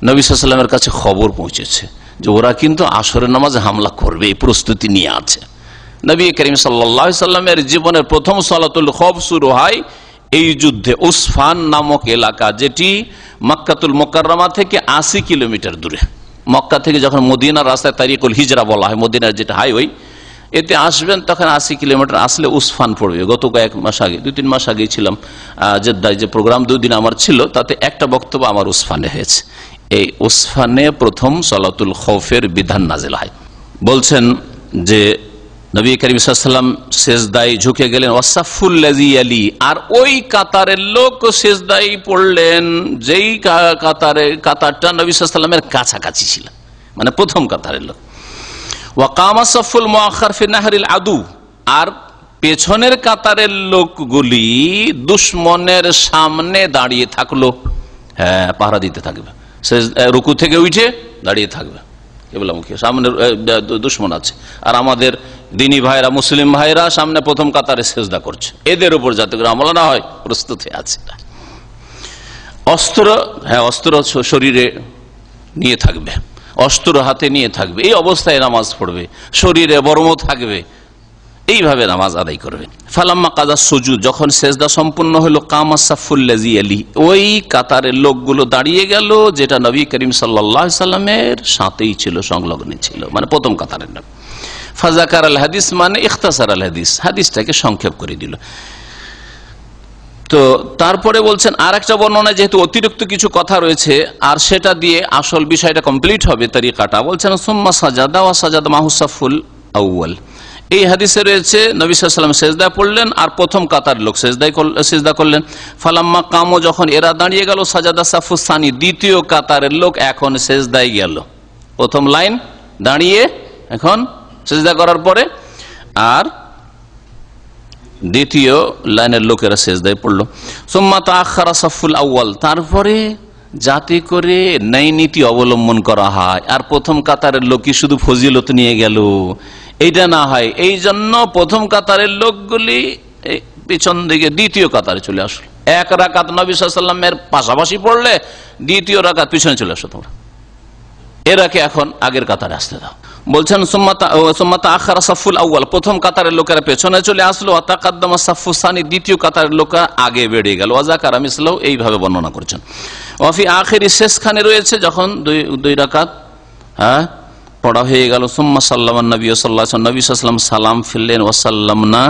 নবী সাল্লাল্লাহু আলাইহি ওয়াসাল্লামের কাছে খবর পৌঁছেছে যে ওরা কিন্তু আসরের নামাজে হামলা করবে, এই প্রস্তুতি নিয়ে আছে। নবী করিম সাল্লাল্লাহু আলাইহি ওয়াসাল্লামের জীবনের প্রথম সালাতুল খৌফ শুরু হয় এই যুদ্ধে। উসফান নামক এলাকা, যেটি মক্কাতুল মুকাররমা থেকে 80 কিলোমিটার দূরে। মক্কা থেকে যখন মদিনার রাস্তায় তারিকুল হিজরা বলা হয়, মদিনার যেটা হাইওয়ে, এতে আসবেন তখন 80 কিলোমিটার আসলে উসফান পড়বে। গত কয়েক মাস আগে, 2-3 মাস আগেই ছিলাম জেদ্দায়, যে প্রোগ্রাম 2 দিন আমার ছিল তাতে একটা বক্তব্য আমার উসফানে হয়েছে। এই উসফানে প্রথম সালাতুল খৌফের বিধান নাজিল হয়। বলছেন যে নবী করিম সাল্লাল্লাহু আলাইহি ওয়াসাল্লাম সিজদায় ঝুঁকে গেলেন, ওয়াসাফুল্লাযী ইয়ালি, আর ওই কাতারের লোক সিজদায় পড়লেন যেই কাতারটা নবী সাল্লাল্লাহু আলাইহি ওয়াসাল্লামের কাছাকাছি ছিল, মানে প্রথম কাতারের লোক। ওয়া কামা সাফুল মুআখার ফি নাহরিল আদু, আর পেছনের কাতারের লোকগুলি দুশমনের সামনে দাঁড়িয়ে থাকলো, পাহারা দিতে থাকবে, রুকু থেকে উঠে দাঁড়িয়ে থাকবে কিবলামুখী, সামনে দুশমন আছে। আর আমাদের দিনী ভাইরা, মুসলিম ভাইরা সামনে প্রথম কাতারে সিজদা করছে, এদের উপর যাতে করে হামলা না হয় প্রস্তুত হয়ে আছে। অস্ত্র, অস্ত্র শরীরে নিয়ে থাকবে, অস্ত্র হাতে নিয়ে থাকবে, এই অবস্থায় নামাজ পড়বে, শরীরে বর্ম থাকবে, এইভাবে নামাজ আদায় করবে। ফালাম্মা কাজা সুজুদ, যখন সেজদা সম্পূর্ণ হলো, কামা সাফুল্লাযী ইয়ালি, ওই কাতারের লোকগুলো দাঁড়িয়ে গেল যেটা নবী করিম সাল্লাল্লাহু আলাইহি সাল্লামের সাথেই ছিল, সংলগ্ন ছিল, মানে প্রথম কাতারের নাম। ফাযাকার আল হাদিস, মানে ইখতাসার আল হাদিস, হাদিসটাকে সংক্ষেপ করে দিল। তো তারপরে বলছেন আর একটা বর্ণনায় যেহেতু অতিরিক্ত কিছু কথা রয়েছে আর সেটা দিয়ে আসল বিষয়টা কমপ্লিট হবে তরিকাটা, বলছেন সুম্মা সাজাদা ওয়া সাজাদা মাহু সাফুল আউয়াল। এই হাদিসে রয়েছে নবী সাল্লাল্লাহু আলাইহি ওয়াসাল্লাম সিজদা পড়লেন আর প্রথম কাতার লোক সিজদা করলেন। ফালাম্মা কামো, যখন এরা দাঁড়িয়ে গেল, সাজাদা সাফুস সানি, দ্বিতীয় কাতারের লোক এখন সিজদায় গেল। প্রথম লাইন দাঁড়িয়ে এখন সিজদা করার পরে আর দ্বিতীয় লাইনের লোকেরা সিজদায় পড়লো। সুম্মা তাআখারা সাফুল আউয়াল, তারপরে যাতে করে ন্যায় নীতি অবলম্বন করা হয় আর প্রথম কাতারের লোকই শুধু ফজিলত নিয়ে গেল এইটা না হয়, এই জন্য প্রথম কাতারের লোকগুলি পিছন দিকে দ্বিতীয় কাতারে চলে আসলো। এক রাকাত নবী সাল্লাল্লাহু আলাইহি ওয়াসাল্লামের পাশাপাশি পড়লে দ্বিতীয় রাকাত পিছনে চলে আসো তোমরা, এরাকে এখন আগের কাতারে আসতে দাও। বলছেন সুম্মা তাআখারা সাফুল আউয়াল, প্রথম কাতারের লোকেরা পেছনে চলে আসলো। ওয়া তাকাদ্দামা সাফুস সানি, দ্বিতীয় কাতারের লোকেরা আগে বেড়ে গেল। ওয়া যাকারা মিসলাহু, এইভাবে বর্ণনা করেছেন। ওয়া ফি আখিরি, শেষখানে রয়েছে যখন দুই রাকাত পড়া হয়ে গেল, সুম্মা সাল্লামান নবী সাল্লাল্লাহু আলাইহি ওয়াসাল্লাম, নবী সাল্লাল্লাহু আলাইহি ওয়াসাল্লাম সালাম ফিরলেন। ওয়া সাল্লামনা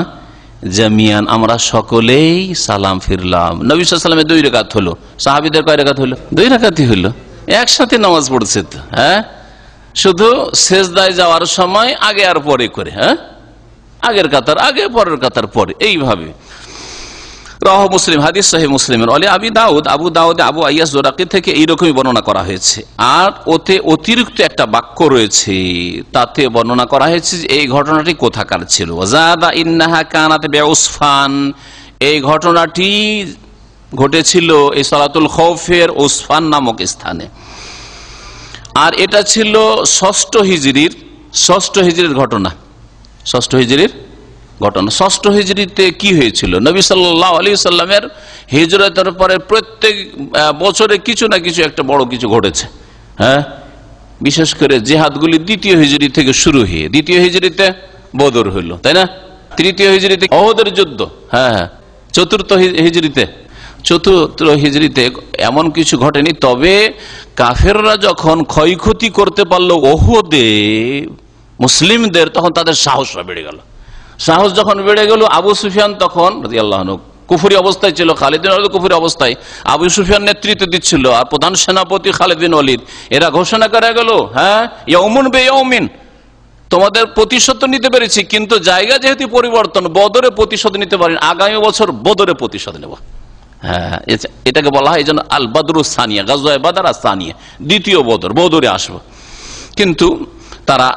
জামিয়ান, আমরা সকলেই সালাম ফিরলাম। নবী সাল্লাল্লাহু আলাইহি ওয়াসাল্লামের 2 রাকাত হলো, সাহাবীদের কয় রাকাত হলো? 2 রাকাতই হলো, একসাথে নামাজ পড়ছে তো। শুধু সিজদায় যাওয়ার সময় আগে আর পরে করে, আগের কাতার আগে পরের কাতার পরে, এইভাবে। রাহ মুসলিম, হাদিস সহিহ মুসলিমের। অলি আবু দাউদ আবু আইয়াস জোরাকি থেকে এইরকমই বর্ণনা করা হয়েছে। আর ওতে অতিরিক্ত একটা বাক্য রয়েছে, তাতে বর্ণনা করা হয়েছে যে এই ঘটনাটি কোথাকার ছিল। ওয়াজাদা ইন্নাহা কানাত বিউসফান, এই ঘটনাটি ঘটেছিল এই সালাতুল খৌফের উসফান নামক স্থানে। আর এটা ছিল ষষ্ঠ হিজরির ঘটনা। ষষ্ঠ হিজরিতে কি হয়েছিল? নবী সাল্লাল্লাহু আলাইহি সাল্লামের হিজরতের পরে প্রত্যেক বছরে কিছু না কিছু একটা বড় কিছু ঘটেছে। হ্যাঁ, বিশেষ করে জিহাদগুলি দ্বিতীয় হিজরি থেকে শুরু হয়ে, দ্বিতীয় হিজরিতে বদর হইল, তাই না? তৃতীয় হিজরিতে উহুদের যুদ্ধ, হ্যাঁ, চতুর্থ হিজরিতে এমন কিছু ঘটেনি। তবে কাফেররা যখন ক্ষয়ক্ষতি করতে পারলো উহুদে মুসলিমদের, তখন তাদের সাহসটা বেড়ে গেল। সাহস যখন বেড়ে গেল, আবু সুফিয়ান তখন রাদিয়াল্লাহু আনহু কুফরি অবস্থায় ছিল, খালিদ বিন ওয়ালিদ কুফরি অবস্থায়, আবু সুফিয়ান নেতৃত্ব দিচ্ছিল, আর প্রধান সেনাপতি খালিদ বিন ওয়ালিদ। এরা ঘোষণা করে গেল, হ্যাঁ, ইয়াউমুন বিয়াউমিন, তোমাদের প্রতিশোধ নিতে পেরেছি, কিন্তু জায়গা যেহেতু পরিবর্তন, বদরে প্রতিশোধ নিতে পারেন, আগামী বছর বদরে প্রতিশোধ নেব। হ্যাঁ, এটাকে বলা হয় এই জন্য আল বদরু সানিয়া, গাজওয়ায়ে বদর আর সানিয়া, দ্বিতীয় বদরে আসবো। কিন্তু তারা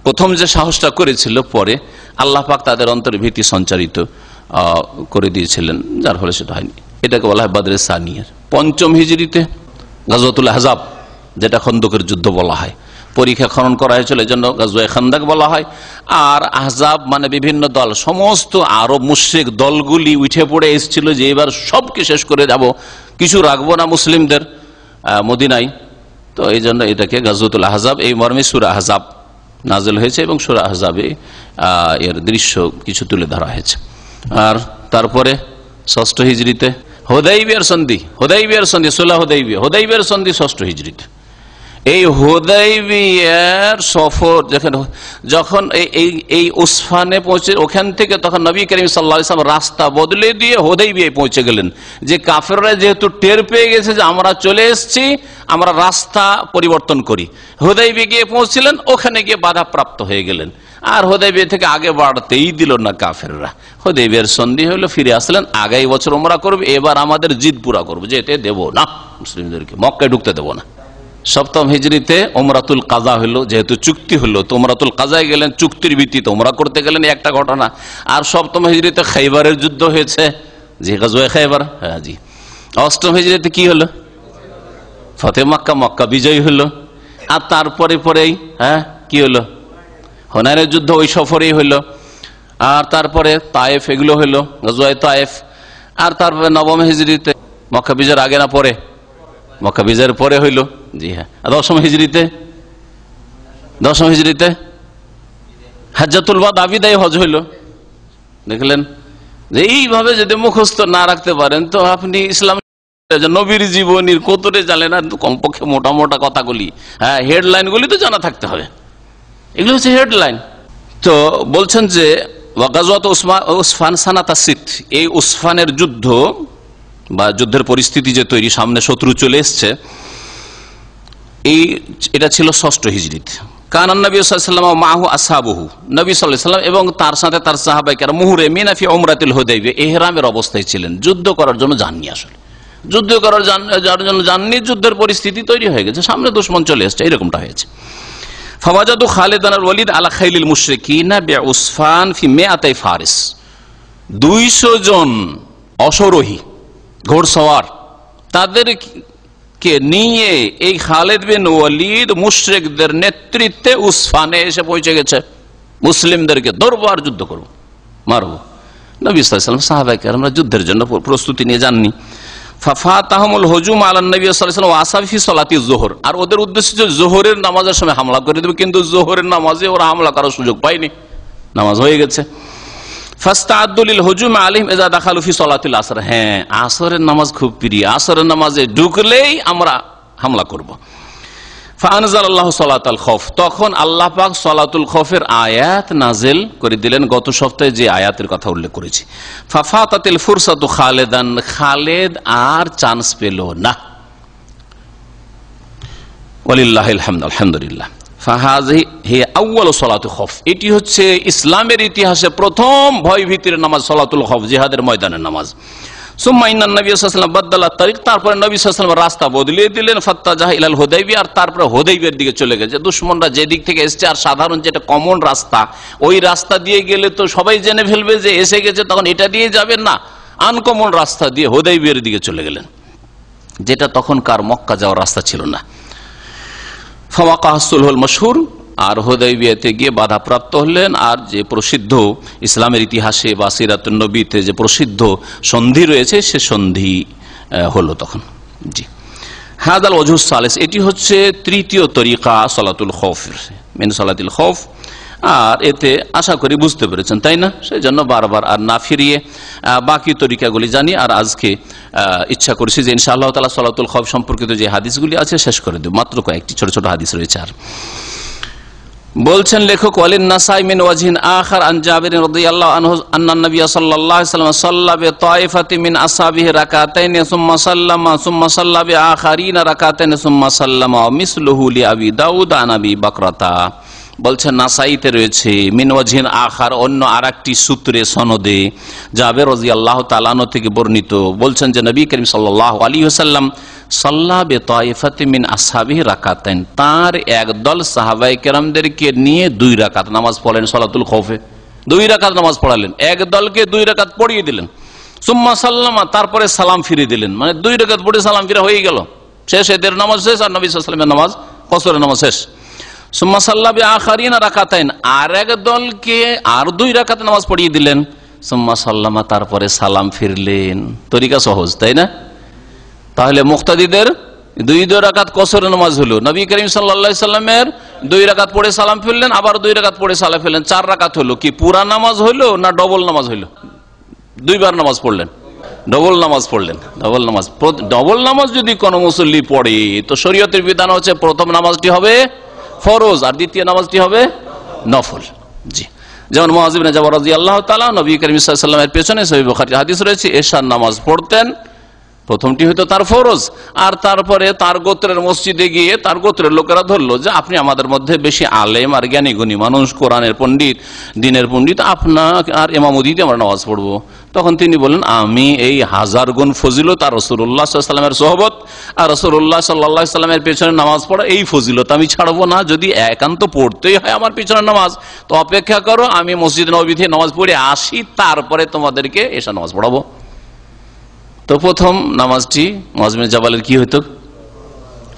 প্রথম যে সাহসটা করেছিল, পরে আল্লাহ পাক তাদের অন্তরে ভীতি সঞ্চারিত করে দিয়েছিলেন, যার ফলে সেটা হয়নি। এটাকে বলা হয় বদরে সানিয়া। পঞ্চম হিজরিতে গাজওয়াতুল আহজাব, যেটা খন্দকের যুদ্ধ বলা হয়, পরীক্ষা খনন করা হয়েছিল, এই জন্য গাজওয়ায়ে খান্দাক বলা হয়। আর আহজাব মানে বিভিন্ন দল, সমস্ত আরব মুশরিক দলগুলি উঠে পড়ে এসেছিল যে এবার সবকে শেষ করে যাব, কিছু রাখবো না মুসলিমদের মদিনায়। তো এই জন্য এটাকে গাজওয়াতুল আহজাব, এই মর্মে সূরা আহজাব নাজিল হয়েছে, এবং সূরা আহজাবে এর দৃশ্য কিছু তুলে ধরা হয়েছে। আর তারপরে ষষ্ঠ হিজরিতে হুদাইবিয়ার সন্ধি, সুলহ হুদাইবিয়ার সন্ধি ষষ্ঠ হিজরিতে। এই হুদাইবিয়ার সফর যখন এই উসফানে পৌঁছে, ওখান থেকে তখন নবী করিম সাল্লাল্লাহু আলাইহি ওয়াসাল্লাম রাস্তা বদলে দিয়ে হুদাইবিয়ায় পৌঁছে গেলেন। যে কাফেররা যেহেতু টের পেয়ে গেছে যে আমরা চলে এসেছি, আমরা রাস্তা পরিবর্তন করি, হুদাইবিয়া গিয়ে পৌঁছলেন, ওখানে গিয়ে বাধাপ্রাপ্ত হয়ে গেলেন। আর হুদাইবিয়া থেকে আগে বাড়তেই দিল না কাফেররা। হুদাইবিয়ার সন্ধি হলো, ফিরে আসলেন, আগামী বছর ওমরা করবে, এবার আমাদের জিদ পুরা করবো, যেতে দেব না মুসলিমদেরকে, মক্কায় ঢুকতে দেব না। সপ্তম হিজরিতে ওমরাতুল কাজা হলো, যেহেতু চুক্তি হলো, তো ওমরাতুল কাজায় গেলেন, চুক্তির ভিত্তিতে ওমরা করতে গেলেন, একটা ঘটনা। আর সপ্তম হিজরিতে খাইবারের যুদ্ধ হয়েছে, জি, গাজওয়ে খাইবার, হ্যাঁ জি। অষ্টম হিজরিতে কি হলো? ফতেহ মক্কা বিজয় হলো। আর তারপরে পরেই কি হলো? হুনাইনের যুদ্ধ ওই সফরেই হইলো। আর তারপরে তায়েফ, এগুলো হইলো, গাজওয়ে তায়েফ। আর তারপরে নবম হিজরিতে, মক্কা বিজয়ের আগে না পরে? মক্কা বিজয়ের পরে হইল, জি হ্যাঁ। দশম হিজরিতে হাজ্জাতুল ওয়াদা, বিদায় হজ হইল। দেখলেন যে এইভাবে যদি মুখস্থ না রাখতে পারেন, তো আপনি ইসলাম নবীর জীবনীর কতরে জানেন না, কমপক্ষে মোটা মোটা কথাগুলি, হ্যাঁ, হেডলাইন গুলি তো জানা থাকতে হবে। এগুলো হচ্ছে হেডলাইন। তো বলছেন যে গাজওয়াত উসফান সানাতা সিত, এই উসফানের যুদ্ধ বা যুদ্ধের পরিস্থিতি যে তৈরি, সামনে শত্রু চলে এসছে, এটা ছিল ষষ্ঠ হিজরিতে। কানান নবী সাল্লাল্লাহু আলাইহি ওয়াসাল্লাম মাহু আসহাবুহু, নবী সাল্লাল্লাহু আলাইহি ওয়াসাল্লাম এবং তার সাথে তার সাহাবায়ে মুহরে মিনাফি উমরাতুল হুদাইবিয়া, ইহরামের অবস্থায় ছিলেন, যুদ্ধ করার জন্য যাননি। আসলে যুদ্ধ করার জন্য যাননি, যুদ্ধের পরিস্থিতি তৈরি হয়ে গেছে, সামনে দুশমন চলে এসছে, এরকমটা হয়েছে। ফাওয়াজাদু খালিদ আল ওয়ালিদ আলা খাইলিল মুশরিকিনা বিউসফান ফি মিআতাই ফারিস, 200 জন অশ্বরোহী ঘোড়সওয়ার, তাদেরকে নিয়ে এই খালিদ বিন ওয়ালিদ মুশরিকদের নেতৃত্বে উসফানে এসে পৌঁছে গেছে। মুসলিমদেরকে ধরবো আর যুদ্ধ করবো, মারবো। নবী সাল্লাল্লাহু আলাইহি ওয়াসাল্লাম সাহাবায়ে কেরামরা যুদ্ধের জন্য প্রস্তুতি নিয়ে যাননি। ফাফাতাহুমুল হুজুম আলান নবী সাল্লাল্লাহু আলাইহি ওয়াসাল্লাম ওয়া আসফি সালাতি যুহর, আর ওদের উদ্দেশ্য ছিল জোহরের নামাজের সময় হামলা করে দেবে, কিন্তু জোহরের নামাজে ওরা হামলা করার সুযোগ পায়নি, নামাজ হয়ে গেছে। ফাস্তাআদ্দুল হুজুম আলাইহিম ইযা দাখালু ফি সালাতিল আসর, হ্যাঁ, আসরের নামাজ খুব প্রিয়, আসরের নামাজে ঢুকলেই আমরা হামলা করব। ফাআনজালাল্লাহু সালাতাল খৌফ, তখন আল্লাহ পাক সালাতুল খৌফের আয়াত নাজিল করে দিলেন, গত সপ্তাহে যে আয়াতের কথা উল্লেখ করেছি। ফাফাতাতিল ফুরসাতু খালিদান, খালিদ আর চান্স পেল না। ওয়ালিল্লাহিল হামদ, আলহামদুলিল্লাহ। ফাহাযিহি হিয়া আউয়ালু সালাতুল খৌফ, এটি হচ্ছে ইসলামের ইতিহাসে প্রথম ভয় ভীতির নামাজ, সালাতুল খৌফ, জিহাদের ময়দানের নামাজ। সুম্মা ইন্নান নবী সাল্লাল্লাহু আলাইহি ওয়াসাল্লাম বাদদালা তারিক, তারপরে নবী সাল্লাল্লাহু আলাইহি ওয়াসাল্লাম রাস্তা বদলিয়ে দিলেন। ফাত্তাজাহা ইলাল হুদাইবিয়া, আর তারপরে হুদাইবিয়ার দিকে চলে গেছে। দুশমনরা যে দিক থেকে এসেছে আর সাধারণ যেটা কমন রাস্তা, ওই রাস্তা দিয়ে গেলে তো সবাই জেনে ফেলবে যে এসে গেছে, তখন এটা দিয়ে যাবেন না, আনকমন রাস্তা দিয়ে হুদাইবিয়ার দিকে চলে গেলেন, যেটা তখনকার মক্কা যাওয়ার রাস্তা ছিল না। ফাওয়াকাহ সুলহুল মাশহুর, আর হুদাইবিয়াতে গিয়ে বাধাপ্রাপ্ত হলেন। আর যে প্রসিদ্ধ ইসলামের ইতিহাসে বা সিরাতুন নবীতে যে প্রসিদ্ধ সন্ধি রয়েছে, সে সন্ধি হলো তখন। জি, হাদাল ওয়াজহুস সালিস, এটি হচ্ছে তৃতীয় তরিকা সালাতুল খৌফ, মিন সালাতুল খৌফ। আর এতে আশা করি বুঝতে পেরেছেন, তাই না? সেই জন্য বারবার আর না ফিরিয়ে বাকি তরিকাগুলি জানি। আর আজকে ইচ্ছা করছি যে ইনশাআল্লাহ তাআলা সালাতুল খৌফ সম্পর্কিত যে হাদিসগুলি আছে শেষ করে দেব। মাত্র কয়েকটি ছোট ছোট হাদিস রয়েছে। আর বলছেন লেখক, ওয়ালিন নাসাই মিন ওয়াজহিন আখার আন জাবির রাদিয়াল্লাহু আনহু আন্না নবী সাল্লাল্লাহু আলাইহি ওয়াসাল্লাম সাল্লা বি তাইফাতি মিন আসহাবিহি রাকাতাইন সুম্মা সাল্লামা সুম্মা সাল্লা বি আখারিনা রাকাতাইন সুম্মা সাল্লামা মিসলুহু লি আবি দাউদ আন আবি বকরাতা। বলছেন নাসাইতে রয়েছে মিন ওয়াজহিন আখার, অন্য আরেকটি সূত্রে সনদে জাবের রাদিয়াল্লাহু তাআলা আনহু থেকে বর্ণিত। বলছেন যে নবী করিম সাল্লাল্লাহু আলাইহি ওয়াসাল্লাম সাল্লা বি তাইফাতি মিন আসহাবিহি রাকাতাইন, তার একদল সাহাবায়ে কেরামদেরকে নিয়ে 2 রাকাত নামাজ পড়লেন সালাতুল খৌফে। 2 রাকাত নামাজ পড়ালেন, এক দলকে 2 রাকাত পড়িয়ে দিলেন। সুম্মা সাল্লামা, তারপরে সালাম ফিরিয়ে দিলেন, মানে 2 রাকাত পড়ে সালাম ফিরা হয়ে গেল, শেষ। এদের নামাজ শেষ, আর নবী সাল্লাল্লাহু আলাইহি ওয়াসাল্লামের নামাজ, কসরের নামাজ শেষ। সুম্মা সাল্লা বি আখারিনা রাকাতাইন, আর এক দলকে আর 2 রাকাত নামাজ পড়িয়ে দিলেন। সুম্মা সাল্লামা, তারপরে সালাম ফিরলেন। তরিকা সহজ, তাই না? তাহলে মুক্তাদিদের 2 রাকাত কসরের নামাজ হলো, নবী করিম সাল্লাল্লাহু আলাইহি সাল্লামের 2 রাকাত পড়ে সালাম ফিরলেন, আবার 2 রাকাত পড়ে সালাম ফিরলেন, 4 রাকাত হলো। কি পুরা নামাজ হলো না ডবল নামাজ হলো? 2 বার নামাজ পড়লেন, ডবল নামাজ পড়লেন। ডবল নামাজ যদি কোনো মুসল্লি পড়ে, তো শরীয়তের বিধান হচ্ছে প্রথম নামাজটি হবে ফরজ আর দ্বিতীয় নামাজটি হবে নফল। জি, যেমন মুআয ইবনে জাবাল রাদিয়াল্লাহু তাআলা নবী করিম সাল্লাল্লাহু আলাইহি ওয়াসাল্লামের পেছনে সহিহ বুখারীর হাদিস রয়েছে, এশার নামাজ পড়তেন, প্রথমটি হয়তো তার ফরজ, আর তারপরে তার গোত্রের মসজিদে গিয়ে তার গোত্রের লোকেরা ধরলো যে আপনি আমাদের মধ্যে বেশি আলেম আর জ্ঞানী গুণী মানুষ, কোরআনের পণ্ডিত, দ্বীনের পণ্ডিত, আপনার আর ইমামতিতে আমরা নামাজ পড়বো। তখন তিনি বলেন, আমি এই 1000 গুণ ফজিলত আর রাসূলুল্লাহ সাল্লাল্লাহু আলাইহি ওয়াসাল্লামের সোহবত আর রাসূলুল্লাহ সাল্লাল্লাহু আলাইহি ওয়াসাল্লামের পেছনে নামাজ পড়া, এই ফজিলত আমি ছাড়বো না। যদি একান্ত পড়তেই হয় আমার পেছনে নামাজ, তো অপেক্ষা করো, আমি মসজিদ নববী থেকে নামাজ পড়ে আসি, তারপরে তোমাদেরকে এসা নামাজ পড়াবো। তো প্রথম নামাজটি মুআয ইবনে জাবালের কি হইতো?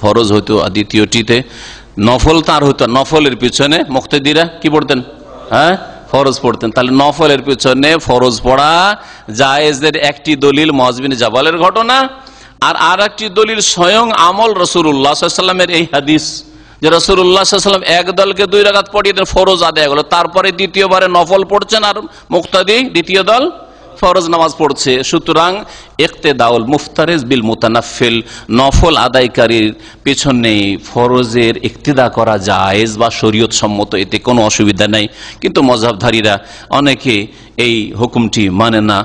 ফরজ হইতো, আর দ্বিতীয়টিতে নফল তার হইতো। নফলের পিছনে মুক্তাদিরা কি পড়তেন? হ্যাঁ, ফরজ পড়তেন। তাহলে নফলের পিছনে ফরজ পড়া জায়েজের একটি দলিল মুআয ইবনে জাবালের ঘটনা, আর একটি দলিল স্বয়ং আমল রাসূলুল্লাহ সাল্লাল্লাহু আলাইহি ওয়াসাল্লামের এই হাদিস, যে রাসূলুল্লাহ সাল্লাল্লাহু আলাইহি ওয়াসাল্লাম এক দলকে 2 রাকাত পড়িয়ে দেন, ফরজ আদায় হলো, তারপরে দ্বিতীয়বারে নফল পড়ছেন, আর মুক্তাদি দ্বিতীয় দল ফরজ নামাজ পড়ছে। সুতরাং ইক্তেদাউল মুফতারিজ বিল মুতানাফিল, নফল আদায়কারীর পেছনে ফরজের ইক্তেদা করা জায়েজ বা শরীয়ত সম্মত, এতে কোনো অসুবিধা নেই। কিন্তু মযহাবধারীরা অনেকে এই হুকুমটি মানে না,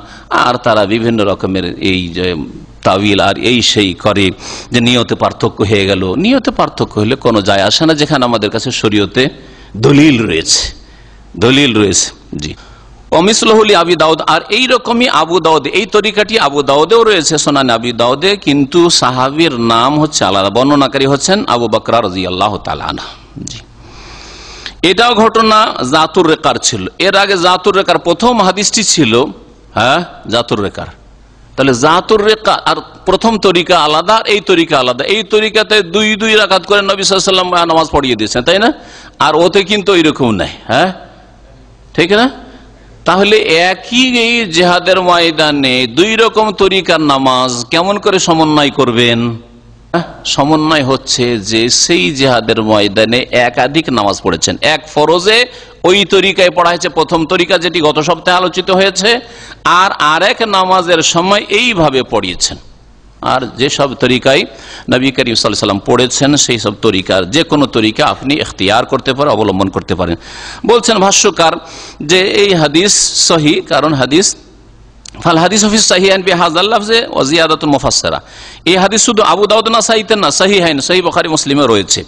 আর তারা বিভিন্ন রকমের এই যে তাওয়িল আর এই সেই করে, যে নিয়তে পার্থক্য হয়ে গেল। নিয়তে পার্থক্য হলে কোনো যায় আসে না, যেখানে আমাদের কাছে শরীয়তে দলিল রয়েছে, দলিল রয়েছে। জি, অমিসলহুলি আবি দাউদ, আর এই রকমই আবু দাউদ, এই তরিকাটি আবু দাউদেও রয়েছে, সুনানে আবি দাউদে, কিন্তু সাহাবীর নাম হচ্ছে আলাদা, বর্ণনাকারী হচ্ছেন আবু বকর রাদিয়াল্লাহু তাআলা আনহু। জি, এটাও ঘটনা জাতুর রেকার ছিল। এর আগে জাতুর রেকার প্রথম হাদিসটি ছিল, হ্যাঁ, জাতুর রেকার। তাহলে জাতুর রেকা আর প্রথম তরিকা আলাদা, এই তরিকা আলাদা। এই তরিকাতে 2 রাকাত করে নবী সাল্লাল্লাহু আলাইহি ওয়াসাল্লাম নামাজ পড়িয়ে দিয়েছেন, তাই না? আর ওতে কিন্তু এরকম নাই। হ্যাঁ, ঠিক না? তাহলে একই এই জিহাদের ময়দানে 2 রকম তরিকার নামাজ কেমন করে সমন্বয় করবেন? সমন্বয় হচ্ছে যে সেই জিহাদের ময়দানে একাধিক নামাজ পড়েছেন, এক ফরজে ওই তরিকায় পড়া হয়েছে, প্রথম তরিকা যেটি গত সপ্তাহে আলোচিত হয়েছে, আর আরেক নামাজের সময় এইভাবে পড়িয়েছেন। আর যেসব তরিকায় নবী করিম সাল্লাল্লাহু আলাইহি ওয়াসাল্লাম পড়েছেন, সেই সব তরিকার যে কোনো তরিকা আপনি ইখতিয়ার করতে পারেন, অবলম্বন করতে পারেন। বলছেন ভাষ্যকার যে এই হাদিস সহিহ, কারণ হাদিস ফাল হাদিস ফি সাহিহাইন বিহাযাল লাফযে ওয়া জিয়াদাতুন মুফাসসারা, এই হাদিস শুধু আবু দাউদ নাসাঈতে না, সাহিহাইন সহিহ বুখারী মুসলিমে রয়েছে।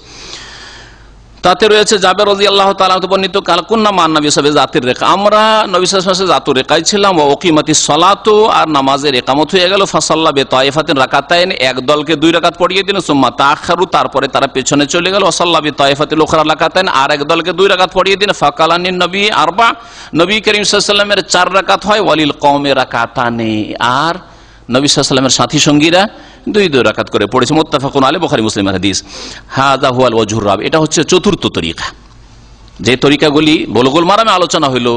তাতে রয়েছে জাবের রাদিয়াল্লাহু তাআলা বর্ণিত কাল কুন্না মান নবী সাল্লাল্লাহু আলাইহি ওয়াসাল্লাম জাতির রেকা, আমরা নবী সাল্লাল্লাহু আলাইহি ওয়াসাল্লাম জাতুর রেকায় ছিলাম। ওয়া উকিমাতিস সালাতু, আর নামাজের ইকামত হয়ে গেল। ফাসাল্লা বিতাইফাতিন রাকাতাইন, এক দলকে 2 রাকাত পড়িয়ে দিলেন। সুম্মা তাআখারু, তারপরে তারা পেছনে চলে গেল। ওয়াসাল্লা বিতাইফাতিল উখরা রাকাতাইন, আর এক দলকে 2 রাকাত পড়িয়ে দিলেন। ফাকালানিন নবী আরবা, নবী করিম সাল্লাল্লাহু আলাইহি ওয়াসাল্লামের 4 রাকাত হয়। ওয়ালিল কওমি রাকাতানি, আর নবী সাল্লাল্লাহু আলাইহি ওয়াসাল্লামের সাথী সঙ্গীরা 2 রাকাত করে পড়েছে। মুত্তাফাকুন আলাইহি, বুখারী মুসলিমের হাদিস। হাযা হুয়াল ওয়াজহুর রাবি, এটা হচ্ছে চতুর্থ তরিকা। যে তরিকাগুলি বুলুগুল মারামে আলোচনা হইল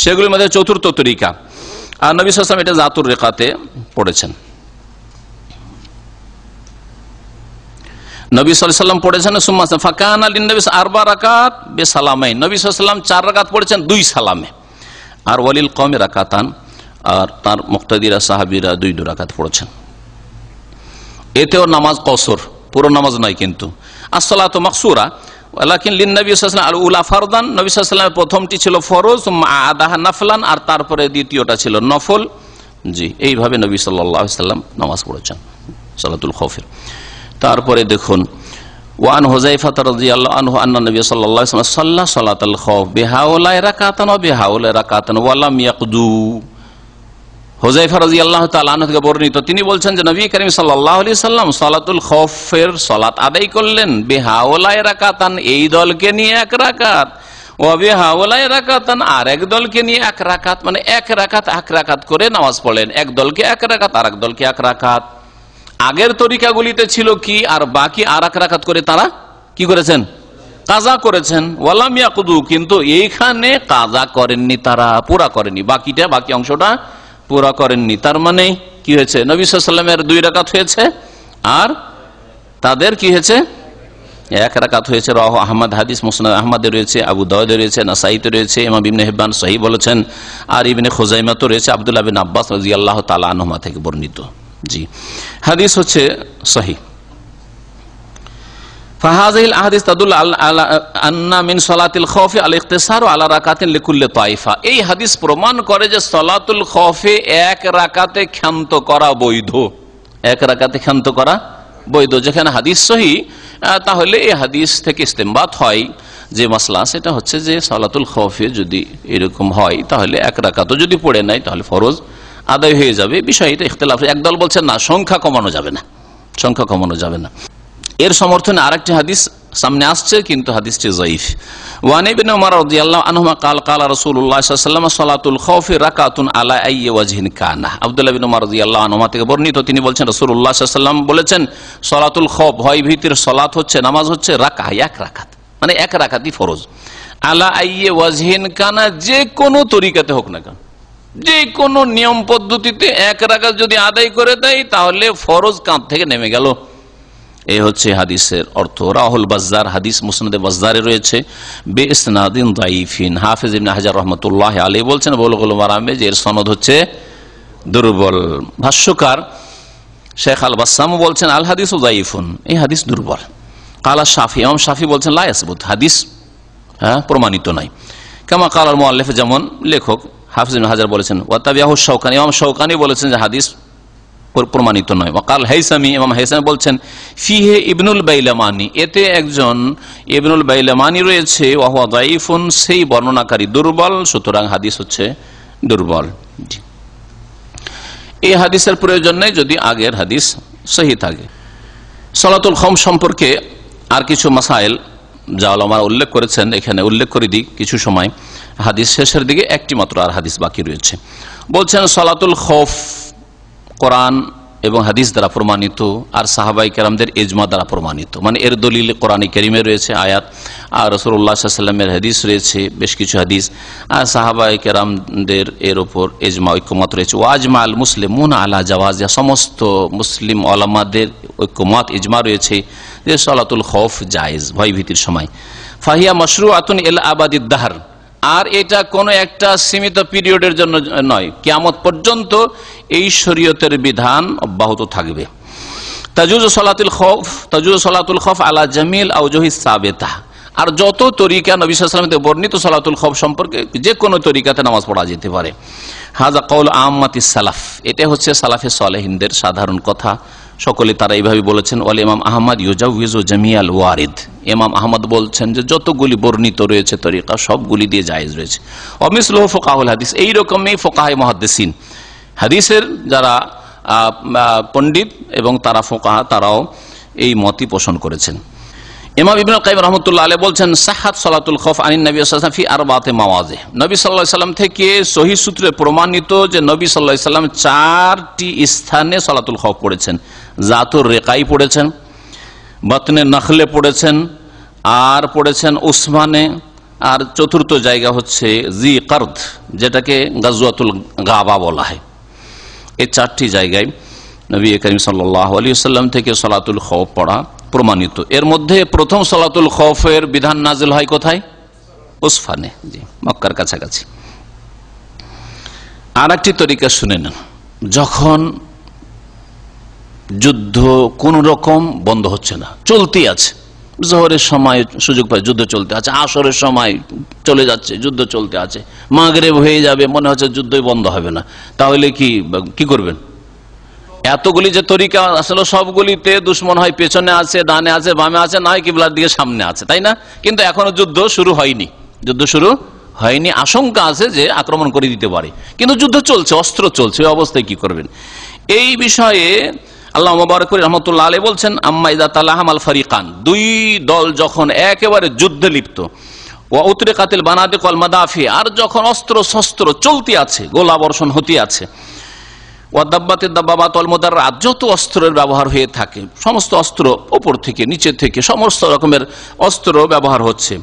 সেগুলির মধ্যে চতুর্থ তরিকা। আর নবী সাল্লাল্লাহু আলাইহি ওয়াসাল্লাম এটা জাতুর রেকাতে পড়েছেন। নবী সাল্লাল্লাহু আলাইহি ওয়াসাল্লাম পড়েছেন সুম্মা ফাকানা লিন-নবী 4 রাকাত বিসালামাইন, নবী সাল্লাল্লাহু আলাইহি ওয়াসাল্লাম 4 রাকাত পড়েছেন 2 সালামে। আর ওয়ালিল কওমি রাকাতান, আর তার মুক্তাদিরা সাহাবীরা 2 রাকাত পড়েছেন। এতেও নামাজ কসর, পুরো নামাজ নয় কিন্তু। as-সালাতু মাকসুরা ওয়ালাকিন লিন-নবী সাল্লাল্লাহু আলাইহি ওয়াসাল্লাম আল-উলা ফারদান, নবী সাল্লাল্লাহু আলাইহি ওয়াসাল্লাম প্রথমটি ছিল ফরজ, সুম্মা আদাহা নাফলান, আর তারপরে দ্বিতীয়টা ছিল নফল। জি, এইভাবে নবী সাল্লাল্লাহু আলাইহি ওয়াসাল্লাম নামাজ পড়েছেন সালাতুল খাউফের। তারপরে দেখুন ওয়ান হুযায়ফা রাদিয়াল্লাহু আনহু আন্না নবী সাল্লাল্লাহু আলাইহি ওয়াসাল্লাম সাল্লা সালাতাল খাউফ বিহাউলাই রাকাতান ওয়া বিহাউলাই রাকাতান ওয়া লাম ইয়াকদু। হুযায়ফা রাদিয়াল্লাহু তাআলা আনহু থেকে বর্ণিত, তিনি বলছেন যে নবী করিম সাল্লাল্লাহু আলাইহি ওয়াসাল্লাম সালাতুল খাউফের সালাত আদায় করলেন বিহাউলাই রাকাতান, এই দলকে নিয়ে 1 রাকাত, ওয়া বিহাউলাই রাকাতান, আর এক দলকে নিয়ে 1 রাকাত, মানে 1 রাকাত করে নামাজ পড়লেন। এক দলকে 1 রাকাত, আর এক দলকে 1 রাকাত। আগের তরিকাগুলিতে ছিল কি, আর বাকি আর 1 রাকাত করে তারা কি করেছেন, কাজা করেছেন। ওয়ালাম ইয়াকুদু, কিন্তু এইখানে কাজা করেননি, তারা পুরা করেননি, বাকি অংশটা পুরা করেননি। তার মানে কি হয়েছে, নবী সাল্লাল্লাহু আলাইহি ওয়াসাল্লামের 2 রাকাত হয়েছে, আর তাদের কি হয়েছে, 1 রাকাত হয়েছে। রাওয়াহু আহমদ, হাদিস মুসনাদ আহমদে রয়েছে, আবু দাউদে রয়েছে, নাসাইতে রয়েছে, ইমাম ইবনে হিব্বান সহিহ বলেছেন, আর ইবনে খুজাইমা তো রয়েছে আব্দুল্লাহ বিন আব্বাস রাদিয়াল্লাহু তাআলা আনহুমা থেকে বর্ণিত। জি, হাদিস হচ্ছে সহিহ। ফাহাযিহিল আহাদিস তাদুল্লু আলা আন্না মিন সালাতিল খাউফি আল ইখতিসারু আলা রাকাতিন লিকুল্লি তাইফা, এই হাদিস প্রমাণ করে যে সালাতুল খাউফে 1 রাকাতে ক্ষান্ত করা বৈধ, 1 রাকাতে ক্ষান্ত করা বৈধ। যেখানে হাদিস সহিহ, তাহলে এই হাদিস থেকে ইস্তেমবাত হয় যে মাসলা, সেটা হচ্ছে যে সালাতুল খাউফে যদি এরকম হয় তাহলে 1 রাকাতও যদি পড়ে নাই তাহলে ফরজ আদায় হয়ে যাবে। বিষয়টা ইখতিলাফ, একদল বলছেন না, সংখ্যা কমানো যাবে না। এর সমর্থনে আরেকটি হাদিস সামনে আসছে, কিন্তু হাদিসটি যায়ীফ। ওয়ান ইবনে উমর রাদিয়াল্লাহু আনহুমা ক্বালা রাসূলুল্লাহ সাল্লাল্লাহু আলাইহি ওয়াসাল্লাম সালাতুল খাউফি রাকাতুন আলা আইয়ি ওয়াজহিন কানা। আব্দুল্লাহ ইবনে উমর রাদিয়াল্লাহু আনহুমা থেকে বর্ণিত, তিনি বলছেন রাসূলুল্লাহ সাল্লাল্লাহু আলাইহি ওয়াসাল্লাম বলেছেন সালাতুল খাউফ, ভয় ভীতির সালাত হচ্ছে, নামাজ হচ্ছে 1 রাকাত, মানে 1 রাকাতই ফরজ। আলা আইয়ি ওয়াজহিন কানা, যে কোনো তরিকাতে হোক না কেন, যে কোনো নিয়ম পদ্ধতিতে 1 রাকাত যদি আদায় করে দেয় তাহলে ফরজ কাঁধ থেকে নেমে গেল। এই হচ্ছে হাদিসের অর্থ। রাহুল বাজ্জার, হাদিস মুসনাদে বাজ্জারে রয়েছে বিইসনাদিন যায়ীফিন। হাফেজ ইবনে হাজার রাহমাতুল্লাহি আলাইহি বলছেন বুলুগুল মারামে যে এর সনদ হচ্ছে দুর্বল। ভাষ্যকার শেখ আল বাসসাম বলছেন আল হাদিসু যায়ীফুন, এই হাদিস দুর্বল। কালা শাফি, ইমাম শাফি বলছেন লা ইয়াসবুত, হাদিস প্রমাণিত নয়। কামা কাল আল মুআল্লিফ, যেমন লেখক হাফেজ ইবনে হাজার বলেছেন। ওয়া তাবিয়াহু শাওকানি, ইমাম শাওকানি বলেছেন যে হাদিস প্রমাণিত নয়। ওয়াকাল হাইসামি, ইমাম হাইসামি বলছেন ফিহে ইবনুল বাইলামানি, এতে একজন ইবনুল বাইলামানি রয়েছে, ওয়া হুয়া যায়ীফুন, সেই বর্ণনাকারী দুর্বল, সুতরাং হাদিস হচ্ছে দুর্বল। এই হাদিসের প্রয়োজন নেই যদি আগের হাদিস সহিহ থাকে। সালাতুল খাউফ সম্পর্কে আর কিছু মাসাইল যা উলামা উল্লেখ করেছেন, এখানে উল্লেখ করে দিই কিছু সময়। হাদিস শেষের দিকে একটি মাত্র আর হাদিস বাকি রয়েছে। বলছেন সালাতুল খাউফ কোরআন এবং হাদিস দ্বারা প্রমাণিত, আর সাহাবাই কেরামদের ইজমা দ্বারা প্রমাণিত, মানে এর দলিল কোরআনে কারীমে রয়েছে আয়াত, আর রাসূলুল্লাহ সাল্লাল্লাহু আলাইহি ওয়াসাল্লামের হাদিস রয়েছে বেশ কিছু হাদিস, আর সাহাবাই কেরামদের এর উপর ইজমা ঐক্যমত রয়েছে। ওয়াজমাল মুসলিমুন আলা জাওয়াজিহা, সমস্ত মুসলিম ওলামাদের ঐক্যমত ইজমা রয়েছে যে সালাতুল খাউফ জায়েজ, ভয় ভীতির সময়। ফাহিয়া মাশরুআতুন ইলা আবাদিদ দাহর, আর এটা কোনো একটা সীমিত পিরিয়ডের জন্য নয়, কিয়ামত পর্যন্ত এই শরীয়তের বিধান অব্যাহত থাকবে। তাজুজু সালাতুল খাউফ আলা জামিল আওজুহিস সাবিতা, আর যত তরিকা নবী সাল্লাল্লাহু আলাইহি ওয়াসাল্লাম থেকে বর্ণিত সালাতুল খাউফ সম্পর্কে যে কোনো তরিকাতে নামাজ পড়া যেতে পারে। হাজা কওল আম্মাতিস সালাফ, এটা হচ্ছে সালাফে সালেহিনদের সাধারণ কথা, সকলে তারা এইভাবে বলেছেন। ওয়াল ইমাম আহমদ ইউজাউযু জামিআল ওয়ারিদ, ইমাম আহমদ বলছেন যে যতগুলি বর্ণিত রয়েছে তরিকা সবগুলি দিয়ে জায়েজ রয়েছে। অমিসলহু ফুকাহুল হাদিস, এইরকমই ফুকাহে মুহাদ্দিসিন, হাদিসের যারা পণ্ডিত এবং তারা ফুকাহা, তারাও এই মতই পোষণ করেছেন। ইমাম ইবনে কাইয়িম রাহমাতুল্লাহ আলাইহি বলছেন সাহাত সালাতুল খৌফ আনিন নবী সাল্লাল্লাহু আলাইহি ওয়াসাল্লাম ফি আরবাতে মাওয়াজি, নবী সাল্লাল্লাহু আলাইহি ওয়াসাল্লাম থেকে সহিহ সূত্রে প্রমাণিত যে নবী সাল্লাল্লাহু আলাইহি ওয়াসাল্লাম 4টি স্থানে সালাতুল খৌফ পড়েছেন। জাতুর রিকাই পড়েছেন, বাতনে নখলে পড়েছেন, আর পড়েছেন উসমানে, আর চতুর্থ জায়গা হচ্ছে জি কারদ, যেটাকে গাজওয়াতুল গাবা বলা হয়। এই 4টি জায়গায় নবী করিম সাল্লাল্লাহু আলাইহি ওয়াসাল্লাম থেকে সালাতুল খৌফ পড়া প্রমাণিত। এর মধ্যে প্রথম সালাতুল খৌফের বিধান নাজিল হয় কোথায়? উসফানে, জি, মক্কার কাছাকাছি। আর একটি তরিকা শুনে নেন, যখন যুদ্ধ কোন রকম বন্ধ হচ্ছে না, চলতে আছে, জোহরের সময় সুযোগ পায় যুদ্ধ চলতে আছে, আসরের সময় চলে যাচ্ছে যুদ্ধ চলতে আছে, মাগরিব হয়ে যাবে মনে হচ্ছে যুদ্ধই বন্ধ হবে না, তাহলে কি করবেন? এতগুলি যে তরিকা আসলে সবগুলিতে দুশ্মন হয় পেছনে আছে, ডানে আছে, বামে আছে, না হয় কিবলার দিকে সামনে আছে, তাই না? কিন্তু এখনো যুদ্ধ শুরু হয়নি, আশঙ্কা আছে যে আক্রমণ করে দিতে পারে, কিন্তু যুদ্ধ চলছে, অস্ত্র চলছে, ওই অবস্থায় কি করবেন? এই বিষয়ে আল্লাহ মুবারক রাহমাতুল্লাহ আলাইহি বলছেন আম্মা ইযা তালাহামাল ফারিকান, দুই দল যখন একেবারে যুদ্ধে লিপ্ত, ওয়া উতরিকাতিল বানাদিক ওয়াল মাদাফি, আর যখন অস্ত্র শস্ত্র চলতে আছে, গোলা বর্ষণ হতে আছে, যত অস্ত্রের ব্যবহার হয়ে থাকে, সমস্ত অস্ত্র উপর থেকে নিচে থেকে সমস্ত রকমের অস্ত্র ব্যবহার হচ্ছে,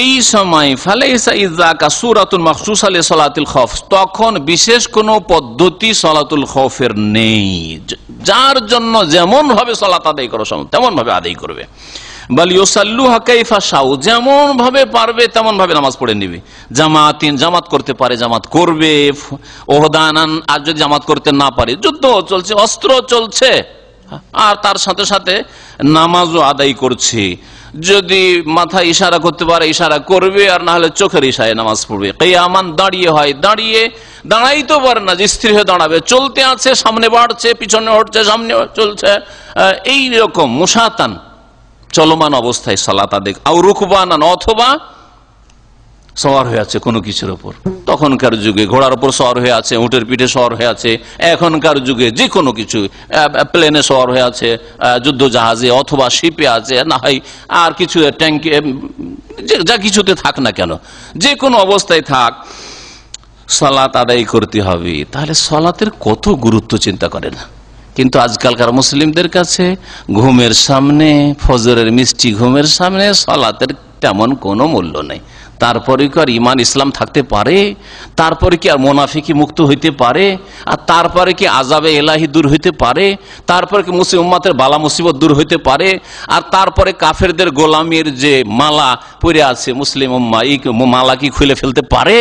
এই সময় ফালাইসা ইযাকা সূরাতুন মাখসুসা লিসালাতিল খৌফ, তখন বিশেষ কোন পদ্ধতি সালাতুল খৌফের নেই, যার জন্য যেমন ভাবে সালাত আদায় করা সম্ভব তেমন ভাবে আদায় করবে। বাল ইউসাল্লুহা কাইফা শাউ, যেমন ভাবে পারবে তেমন ভাবে নামাজ পড়ে নেবে। জামাত করতে পারে জামাত করবে, ওহদানান, আর যদি জামাত করতে না পারে, যুদ্ধ চলছে, অস্ত্র চলছে, আর তার সাথে সাথে নামাজও আদায় করছে, যদি মাথা ইশারা করতে পারে ইশারা করবে, আর না হলে চোখের ইশারায় নামাজ পড়বে। কিয়ামান, দাঁড়িয়ে হয়, দাঁড়াইতে পারে না যে স্থির হয়ে দাঁড়াবে, চলতে আছে, সামনে বাড়ছে, পিছনে হটছে, সামনে চলছে, এই রকম মুসাতান, চলমান অবস্থায় সালাত আদায়, আও রুকবানান, অথবা সওয়ার হয়ে আছে কোনো কিছুর উপর। তখনকার যুগে ঘোড়ার উপর সওয়ার হয়ে আছে, উটের পিঠে সওয়ার হয়ে আছে, এখনকার যুগে যে কোনো কিছু, প্লেনে সওয়ার হয়ে আছে, যুদ্ধ জাহাজে অথবা শিপে আছে, না হয় আর কিছু ট্যাঙ্কে, যা কিছুতে থাক না কেন, যে কোনো অবস্থায় থাক, সালাত আদায় করতে হবে। তাহলে সালাতের কত গুরুত্ব চিন্তা করেন। কিন্তু আজকালকার মুসলিমদের কাছে ঘুমের সামনে, ফজরের মিষ্টি ঘুমের সামনে সালাতের তেমন কোনো মূল্য নেই। তারপরে কি আর ইমান ইসলাম থাকতে পারে? তারপরে কি আর মুনাফিকি মুক্ত হইতে পারে? আর তারপরে কি আযাবে ইলাহি দূর হইতে পারে? তারপরে কি মুসলিম উম্মতের বালা মুসিবত দূর হইতে পারে? আর তারপরে কাফেরদের গোলামির যে মালা পরে আছে মুসলিম উম্মাহ, এই মালা কি খুলে ফেলতে পারে?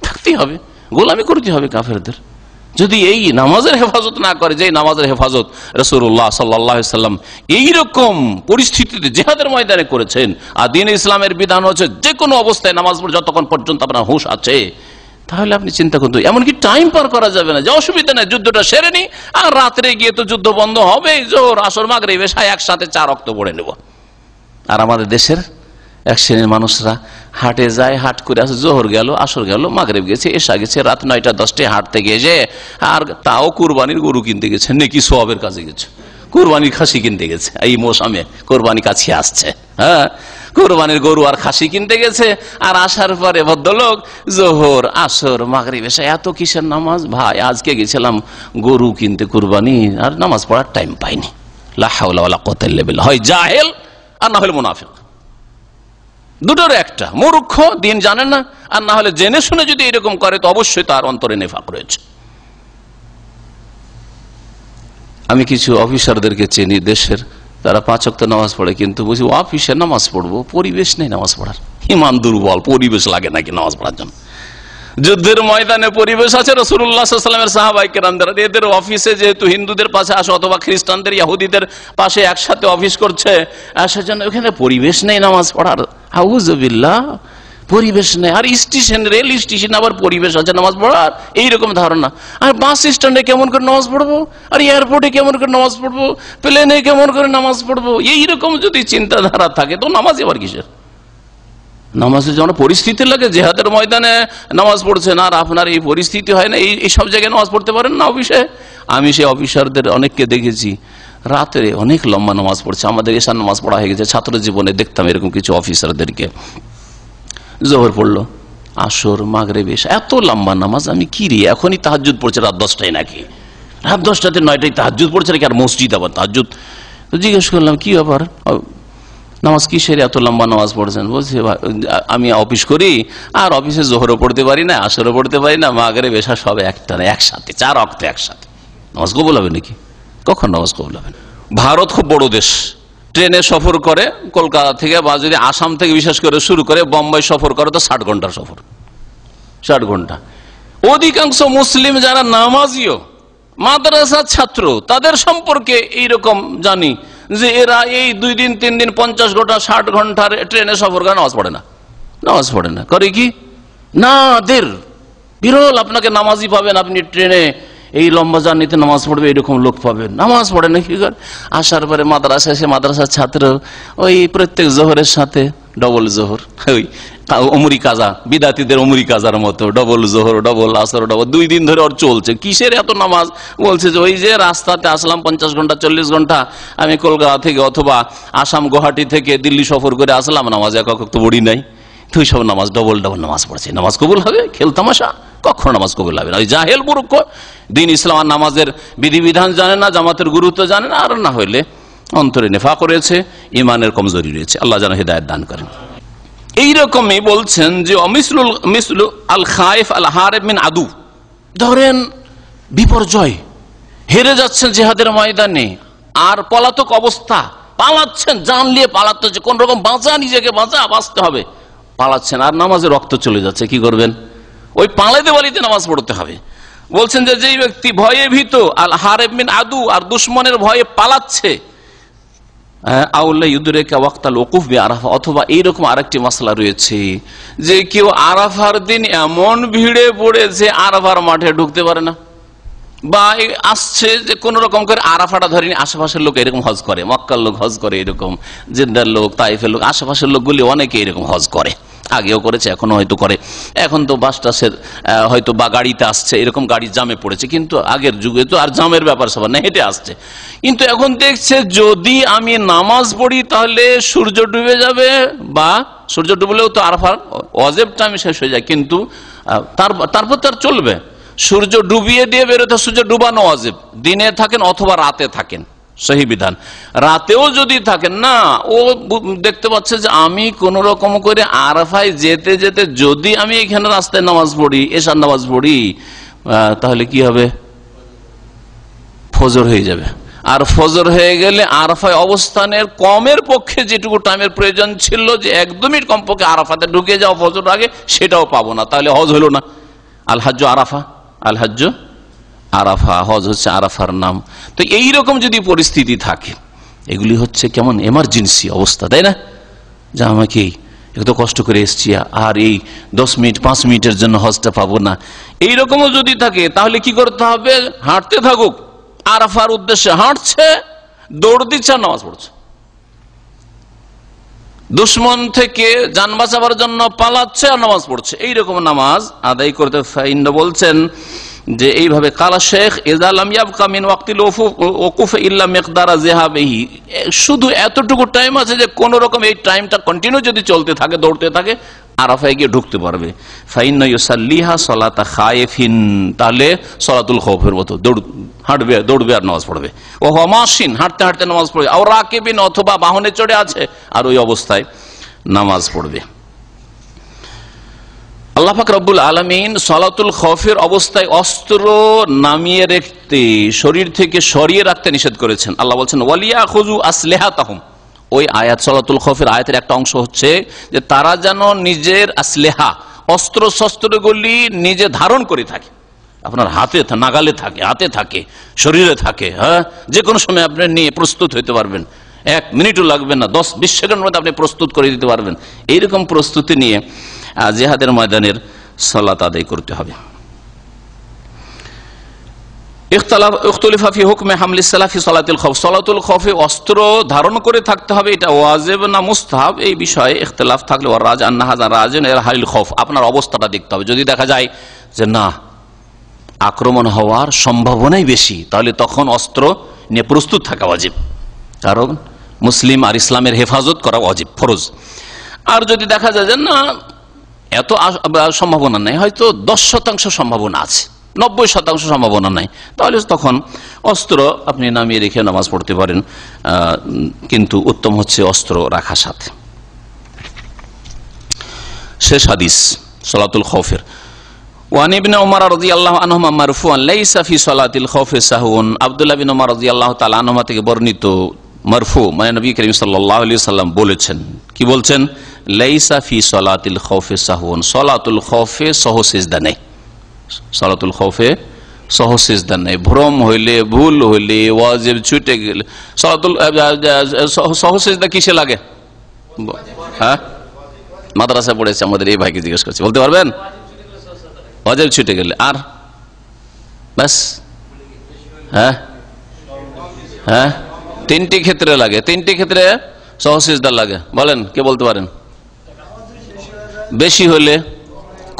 থাকতেই হবে, গোলামি করতে হবে কাফেরদের। যদি এই নামাজের হেফাজত না করে, যে নামাজের হেফাজত রাসূলুল্লাহ সাল্লাল্লাহু আলাইহি ওয়াসাল্লাম এইরকম পরিস্থিতিতে জিহাদের ময়দানে করেছেন, আর দ্বীন ইসলামের বিধান হচ্ছে যে কোনো অবস্থায় নামাজ পড়ে যতক্ষণ পর্যন্ত আপনার হুঁশ আছে, তাহলে আপনি চিন্তা করুন, এমনকি টাইম পার করা যাবে না, যে অসুবিধা নেই, যুদ্ধটা সেরে নি, আর রাত্রে গিয়ে তো যুদ্ধ বন্ধ হবে, জোহর আসর মাগরিব এশা একসাথে 4 ওয়াক্ত পড়ে নেব। আর আমাদের দেশের এক শ্রেণীর মানুষরা হাটে যায়, হাট করে আসে, জোহর গেল, আসর গেল, মাগরিব গেছে, এশা গেছে, রাত 9টা 10টায় হাঁটতে গিয়েছে, আর তাও কুরবানির গরু কিনতে গেছে, নেকি সওয়াবের কাজে গেছে, কুরবানির খাসি কিনতে গেছে। এই মৌসুমে কোরবানি কাছে আসছে, হ্যাঁ, কোরবানির গরু আর খাসি কিনতে গেছে, আর আসার পরে ভদ্রলোক জোহর আসর মাগরিব এশা এত কিসের নামাজ? ভাই আজকে গেছিলাম গরু কিনতে কুরবানি, আর নামাজ পড়ার টাইম পাইনি। লা হাওলা ওয়ালা কুওয়াতা ইল্লা বিল্লাহ। হয় জাহেল আর না হলে মুনাফিক, দুটোর একটা, মূর্খ, দিন জানে না, আর না হলে জেনে শুনে যদি এরকম করে তো অবশ্যই তার অন্তরে নেফাক রয়েছে। আমি কিছু অফিসারদেরকে চিনি দেশের, তারা 5 ওয়াক্ত নামাজ পড়ে, কিন্তু বুঝি অফিসে নামাজ পড়বো, পরিবেশ নেই নামাজ পড়ার, ইমান দুর্বল, পরিবেশ লাগে নাকি নামাজ পড়ার জন্য। যুদ্ধের ময়দানে পরিবেশ আছে, রাসূলুল্লাহ সাল্লাল্লাহু আলাইহি ওয়াসাল্লামের সাহাবায়ে কেরামদের, এদের অফিসে যেহেতু হিন্দুদের পাশে আসে অথবা খ্রিস্টানদের ইহুদিদের পাশে একসাথে অফিস করছে, সেজন্য ওখানে পরিবেশ নেই নামাজ পড়ার। আউযুবিল্লাহ, পরিবেশ নেই। আর স্টেশন, রেল স্টেশন আবার পরিবেশ আছে নামাজ পড়ার, এইরকম ধারণা। আর বাস স্ট্যান্ডে কেমন করে নামাজ পড়বো, আর এয়ারপোর্টে কেমন করে নামাজ পড়বো, প্লেনে কেমন করে নামাজ পড়বো, এইরকম যদি চিন্তাধারা থাকে তো নামাজ আবার কিসের? নামাজে যেমন পরিস্থিতি লাগে, জেহাদের ময়দানে নামাজ পড়ছেন আর আপনার এই পরিস্থিতি হয় না, এই সব জায়গায় নামাজ পড়তে পারেন না অফিসে? আমি সেই অফিসারদের অনেককে দেখেছি রাতে অনেক লম্বা নামাজ পড়ছে। আমাদের এশার নামাজ পড়া হয়ে গেছে, ছাত্র জীবনে দেখতাম এরকম কিছু অফিসারদেরকে। জোহর পড়লো, আসর, মাগরিব, এশা, এত লম্বা নামাজ। আমি কি রে, এখনই তাহাজ্জুদ পড়ছে রাত 10টায় নাকি? রাত 10টাতে 9টায় তাহাজ্জুদ পড়ছে নাকি? আর মসজিদ আবার তাহাজ্জুদ। জিজ্ঞেস করলাম কি ব্যাপার, নামাজ কিসের এত লম্বা নামাজ পড়ছেন? বলছে আমি অফিস করি আর অফিসে জোহরও পড়তে পারি না, আসরও পড়তে পারি না, মাগরিব এশা সব একটা না, একসাথে 4 ওয়াক্ত একসাথে। নামাজ কবুল হবে নাকি? কখন নামাজ কবুল হবে? ভারত খুব বড় দেশ, ট্রেনে সফর করে কলকাতা থেকে, বা যদি আসাম থেকে বিশেষ করে শুরু করে বোম্বাই সফর করে তো 60 ঘন্টার সফর, 60 ঘন্টা। অধিকাংশ মুসলিম যারা নামাজিও মাদ্রাসার ছাত্র, তাদের সম্পর্কে এইরকম জানি যে এরা এই 2 দিন 3 দিন 50 ঘন্টা 60 ঘন্টার ট্রেনে সফর করে নামাজ পড়ে না, নামাজ পড়ে না। করে কি না, বিরল আপনাকে নামাজি পাবেন, আপনি ট্রেনে এই লম্বা জার্নিতে নামাজ পড়বে এরকম লোক পাবেন, নামাজ পড়ে না। কি করে আসার পরে মাদ্রাসা এসে মাদ্রাসার ছাত্র ওই প্রত্যেক জোহরের সাথে ডবল জোহর, ওই অমরি কাজা, বিদাতিদের অমরি কাজার মতো ডবল জোহর, ডবল আসর, ডবল 2 দিন ধরে ওর চলছে। কিসের এত নামাজ? বলছে যে ওই যে রাস্তাতে আসলাম 50 ঘন্টা 40 ঘন্টা আমি কলকাতা থেকে অথবা আসাম গুয়াহাটি থেকে দিল্লি সফর করে আসলাম, নামাজ একক তো বড়ি নাই, তো সব নামাজ ডবল নামাজ পড়ছে। নামাজ কবুল হবে? খেল তামাশা, কখনো নামাজ কবুল হবে না। ওই জাহেল মূর্খ, দিন ইসলাম আর নামাজের বিধিবিধান জানে না, জামাতের গুরুত্ব জানে না, আর না হইলে অন্তরে নেফাক রয়েছে, ইমানের কমজোরি রয়েছে। আল্লাহ যেন হিদায়াত দান করেন। এইরকমই বলছেন যে মিসলু আল খায়েফ আল হারিব মিন আদু, ধরেন বিপর্যয়, হেরে যাচ্ছেন জিহাদের ময়দানে আর পলাতক অবস্থা, পালাচ্ছেন, জান নিয়ে পালাতে হচ্ছে, কোন রকম বাঁচা, নিজেকে বাঁচতে হবে, পালাচ্ছেন আর নামাজে রক্ত চলে যাচ্ছে, কি করবেন? ওই পালাইতে বাড়িতে নামাজ পড়তে হবে। বলছেন যে যেই ব্যক্তি ভয়ে ভীত, আল হারিব মিন আদু, আর দুশমনের ভয়ে পালাচ্ছে, অথবা এইরকম আরেকটি মাসলা রয়েছে যে কেউ আরাফার দিন এমন ভিড়ে পড়েছে আরাফার মাঠে ঢুকতে পারে না, বা আসছে যে কোন রকম করে আরাফাটা ধরেনি, আশেপাশের লোক এরকম হজ করে, মক্কার লোক হজ করে, এরকম জেদ্দার লোক, তাইফের লোক, আশেপাশের লোকগুলি অনেকে এরকম হজ করে, আগেও করেছে, এখনো হয়তো করে। এখন তো বাস টাসের হয়তো বা গাড়িতে আসছে, এরকম গাড়ি জামে পড়েছে, কিন্তু আগের যুগে তো আর জামের ব্যাপার সবার না, হেঁটে আসছে। কিন্তু এখন দেখছে যদি আমি নামাজ পড়ি তাহলে সূর্য ডুবে যাবে, বা সূর্য ডুবলেও তো আরাফার ওয়াজিব টাইম শেষ হয়ে যায়, কিন্তু তারপর তার চলবে। সূর্য ডুবিয়ে দিয়ে বেরোতে, সূর্য ডুবানো ওয়াজিব, দিনে থাকেন অথবা রাতে থাকেন, সহি বিধান। রাতেও যদি থাকেন না, ও দেখতে পাচ্ছে যে আমি কোন রকম করে আরাফায় যেতে যেতে যদি আমি এখানে রাস্তায় নামাজ পড়ি, এশার নামাজ পড়ি, তাহলে কি হবে? ফজর হয়ে যাবে। আর ফজর হয়ে গেলে আরাফায় অবস্থানের কমের পক্ষে যেটুকু টাইমের প্রয়োজন ছিল যে 1 2 মিনিট কমপক্ষে আরাফাতে ঢুকে যাও ফজর আগে, সেটাও পাবো না, তাহলে হজ হলো না। আল হাজ্জ আরাফা, আল হাজ্জ আরাফা, হজ হচ্ছে আরাফার নাম। তো এইরকম যদি পরিস্থিতি থাকে, এগুলি হচ্ছে কেমন এমার্জেন্সি অবস্থা, তাই না? যা আমাকে এত কষ্ট করে এসছি আর এই 10 মিনিট 5 মিনিটের জন্য হজটা পাবো না, এইরকমও যদি থাকে তাহলে কি করতে হবে? হাঁটতে থাকুক, আরাফার উদ্দেশ্যে হাঁটছে, দৌড় দিচ্ছে, নামাজ পড়ছে। দুশ্মন থেকে জান বাঁচাবার জন্য পালাচ্ছে আর নামাজ পড়ছে, এইরকম নামাজ আদায় করতে। ফাইন্দ বলছেন যে এইভাবে কালা শেখ ইজালাম ইয়াবকা মিন ওয়াক্তিল ওকুফ ইল্লা মিকদারা যিহাবিহি, শুধু এতটুকু টাইম আছে যে কোন রকম এই টাইমটা কন্টিনিউ যদি চলতে থাকে, দৌড়তে থাকে, আরাফায় গিয়ে ঢুকতে পারবে। ফাইন্না ইউসাল্লিহা সালাতা খায়েফিন, তাহলে সালাতুল খাউফের মতো হাঁটবে, দৌড়বে আর নামাজ পড়বে। ও হমাসিন, হাঁটতে হাঁটতে নামাজ পড়বে। আর রাকিবিন, অথবা বাহনে চড়ে আছে আর ওই অবস্থায় নামাজ পড়বে। আল্লাহ পাক রব্বুল আলামিন সালাতুল খাউফের অবস্থায় অস্ত্র নামিয়ে রাখতে, শরীর থেকে সরিয়ে রাখতে নিষেধ করেছেন। আল্লাহ বলছেন ওয়ালিয়াখুযু আসলিহাতাহুম। ওই আয়াত, সালাতুল খাউফের আয়াতের একটা অংশ হচ্ছে যে তারা যেন নিজের আসলেহা, অস্ত্র শস্ত্রগুলি নিজে ধারণ করে থাকে, আপনার হাতে নাগালে থাকে, হাতে থাকে, শরীরে থাকে, হ্যাঁ, যে কোনো সময় আপনি নিয়ে প্রস্তুত হইতে পারবেন, 1 মিনিটও লাগবে না, 10-20 সেকেন্ডের মধ্যে আপনি প্রস্তুত করে দিতে পারবেন। এইরকম প্রস্তুতি নিয়ে জিহাদের ময়দানের সালাত আদায় করতে হবে। ইখতিলাফ ফি হুকমে হামলিস সালাহ ফি সালাতুল খৌফ, সালাতুল খৌফে অস্ত্র ধারণ করে থাকতে হবে, এটা ওয়াজিব না মুস্তাহাব, এই বিষয়ে ইখতিলাফ থাকলে ওয়ার রাজ আন্না হাযা রাজিন ইলা হালিল খৌফ, আপনার অবস্থাটা দেখতে হবে। যদি দেখা যায় যে না আক্রমণ হওয়ার সম্ভাবনাই বেশি, তাহলে তখন অস্ত্র নিয়ে প্রস্তুত থাকা ওয়াজিব, কারণ মুসলিম আর ইসলামের হেফাজত করা ওয়াজিব, ফরজ। আর যদি দেখা যায় যে না এত সম্ভাবনা নেই, হয়তো 10% সম্ভাবনা আছে, 90% সম্ভাবনা নাই, তাহলে তখন অস্ত্র আপনি নামিয়ে রেখে নামাজ পড়তে পারেন, কিন্তু উত্তম হচ্ছে অস্ত্র রাখার সাথে। শেষ হাদিস সালাতুল খৌফের। ওয়ান ইবনে উমর রাদিয়াল্লাহু আনহুমা মারফুআন লাইসা ফি সালাতিল খৌফি সাহউন, আব্দুল্লাহ বিন উমর রাদিয়াল্লাহু তাআলা আনহুমা থেকে বর্ণিত মারফু, মানে নবী করিম সাল্লাল্লাহু আলাইহি সাল্লাম বলেছেন, কি বলছেন? লাইসা ফি সালাতিল খৌফি সাহউন, সালাতুল খৌফে সহ সিজদা নেই, সালাতুল খৌফে সহ সিজদা নেই। ভ্রম হইলে, ভুল হইলে, ওয়াজিব ছুটে গেলে সালাতুল সহ সিজদা কিসে লাগে? হ্যাঁ, মাদ্রাসায় পড়েছে, আমাদের এই ভাইকে জিজ্ঞেস করছি, বলতে পারবেন? ওয়াজিব ছুটে গেলে, আর ব্যাস। হ্যাঁ হ্যাঁ, 3টি ক্ষেত্রে লাগে, 3টি ক্ষেত্রে সহ সিজদা লাগে। বলেন, কে বলতে পারেন? বেশি হলে,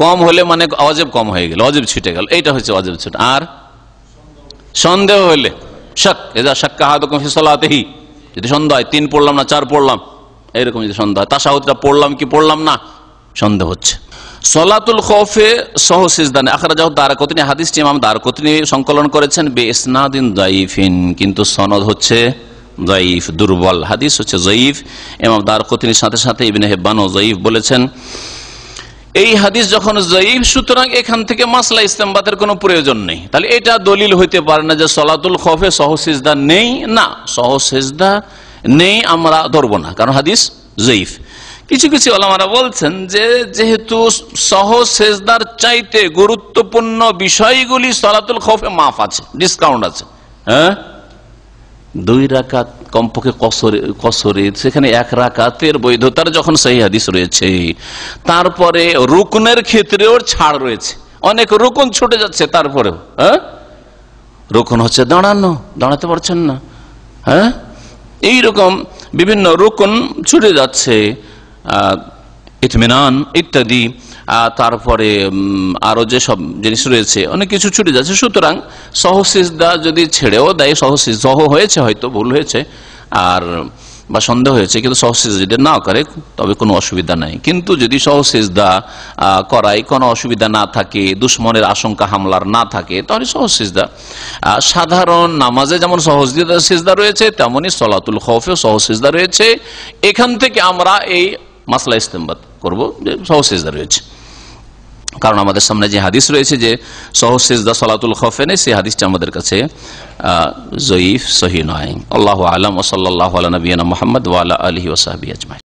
কম হলে, মানে ওয়াজিব কম হয়ে গেল, ওয়াজিব ছুটে গেল, এইটা হচ্ছে ওয়াজিব ছুটে। আর সন্দেহ হইলে, শাক, এজা শাক্কা আহাদুকুম ফি সালাতিহি, যদি সন্দেহ হয় 3 পড়লাম না 4 পড়লাম, এইরকম যদি সন্দেহ হয়, তাশাহুদটা পড়লাম কি পড়লাম না সন্দেহ হচ্ছে। সালাতুল খৌফে সহ সিজদা নেই। আখরাজাহু দারকুতনি, হাদিসটি ইমাম দারকুতনি সংকলন করেছেন বিইসনাদিন যায়িফিন, কিন্তু সনদ হচ্ছে যায়িফ, দুর্বল, হাদিস হচ্ছে যায়িফ। ইমাম দারকুতনির সাথে সাথে ইবনে হিব্বানও যায়িফ বলেছেন। এই হাদিস যখন যায়িফ, সুতরাং এখান থেকে মাসলা ইস্তেমবাতের কোনো প্রয়োজন নেই। তাহলে এটা দলিল হইতে পারে না যে সালাতুল খৌফে সহ সিজদা নেই, না সহ সিজদা নেই আমরা ধরবো না, কারণ হাদিস যায়িফ। কিছু কিছু ওলামারা বলছেন যে যেহেতু সহ সিজদার চাইতে গুরুত্বপূর্ণ বিষয়গুলি সালাতুল খৌফে মাফ আছে, ডিসকাউন্ট আছে। হ্যাঁ, 2 রাকাত কমপক্ষে কসরে, সেখানে 1 রাকাতের বৈধতার যখন সহিহ হাদিস রয়েছে, তারপরে রুকনের ক্ষেত্রেও ছাড় রয়েছে, অনেক রুকন ছুটে যাচ্ছে, তারপরেও হ্যাঁ, রুকন হচ্ছে দাঁড়ানো, দাঁড়াতে পারছেন না, হ্যাঁ, এইরকম বিভিন্ন রুকন ছুটে যাচ্ছে, ইতমিনান ইত্যাদি, তারপরে আরো যে সব জিনিস রয়েছে অনেক কিছু ছুটে যাচ্ছে। সুতরাং সহ সিজদা যদি ছেড়েও দেয়, সহ হয়েছে, হয়তো ভুল হয়েছে আর বা সন্দেহ হয়েছে, কিন্তু সহ সিজদা যদি না করে তবে কোনো অসুবিধা নাই। কিন্তু যদি সহ সিজদা করায় কোনো অসুবিধা না থাকে, দুশ্মনের আশঙ্কা হামলার না থাকে, তাহলে সহ সিজদা। সাধারণ নামাজে যেমন সহ সিজদা রয়েছে, তেমনি সালাতুল খৌফে সহ সিজদা রয়েছে। এখান থেকে আমরা এই মাসলা ইস্তেমবাত করব যে সহ সিজদা রয়েছে, কারণ আমাদের সামনে যে হাদিস রয়েছে যে সহ সিজদা সালাতুল খৌফে নেই, সেই হাদিসটা আমাদের কাছে যায়িফ, সহিহ নয়। আল্লাহু আ'লাম ওয়া সাল্লাল্লাহু আলা নবিয়িনা মুহাম্মদ ওয়া আলা আলিহি ওয়া সাহবিহি আজমাইন।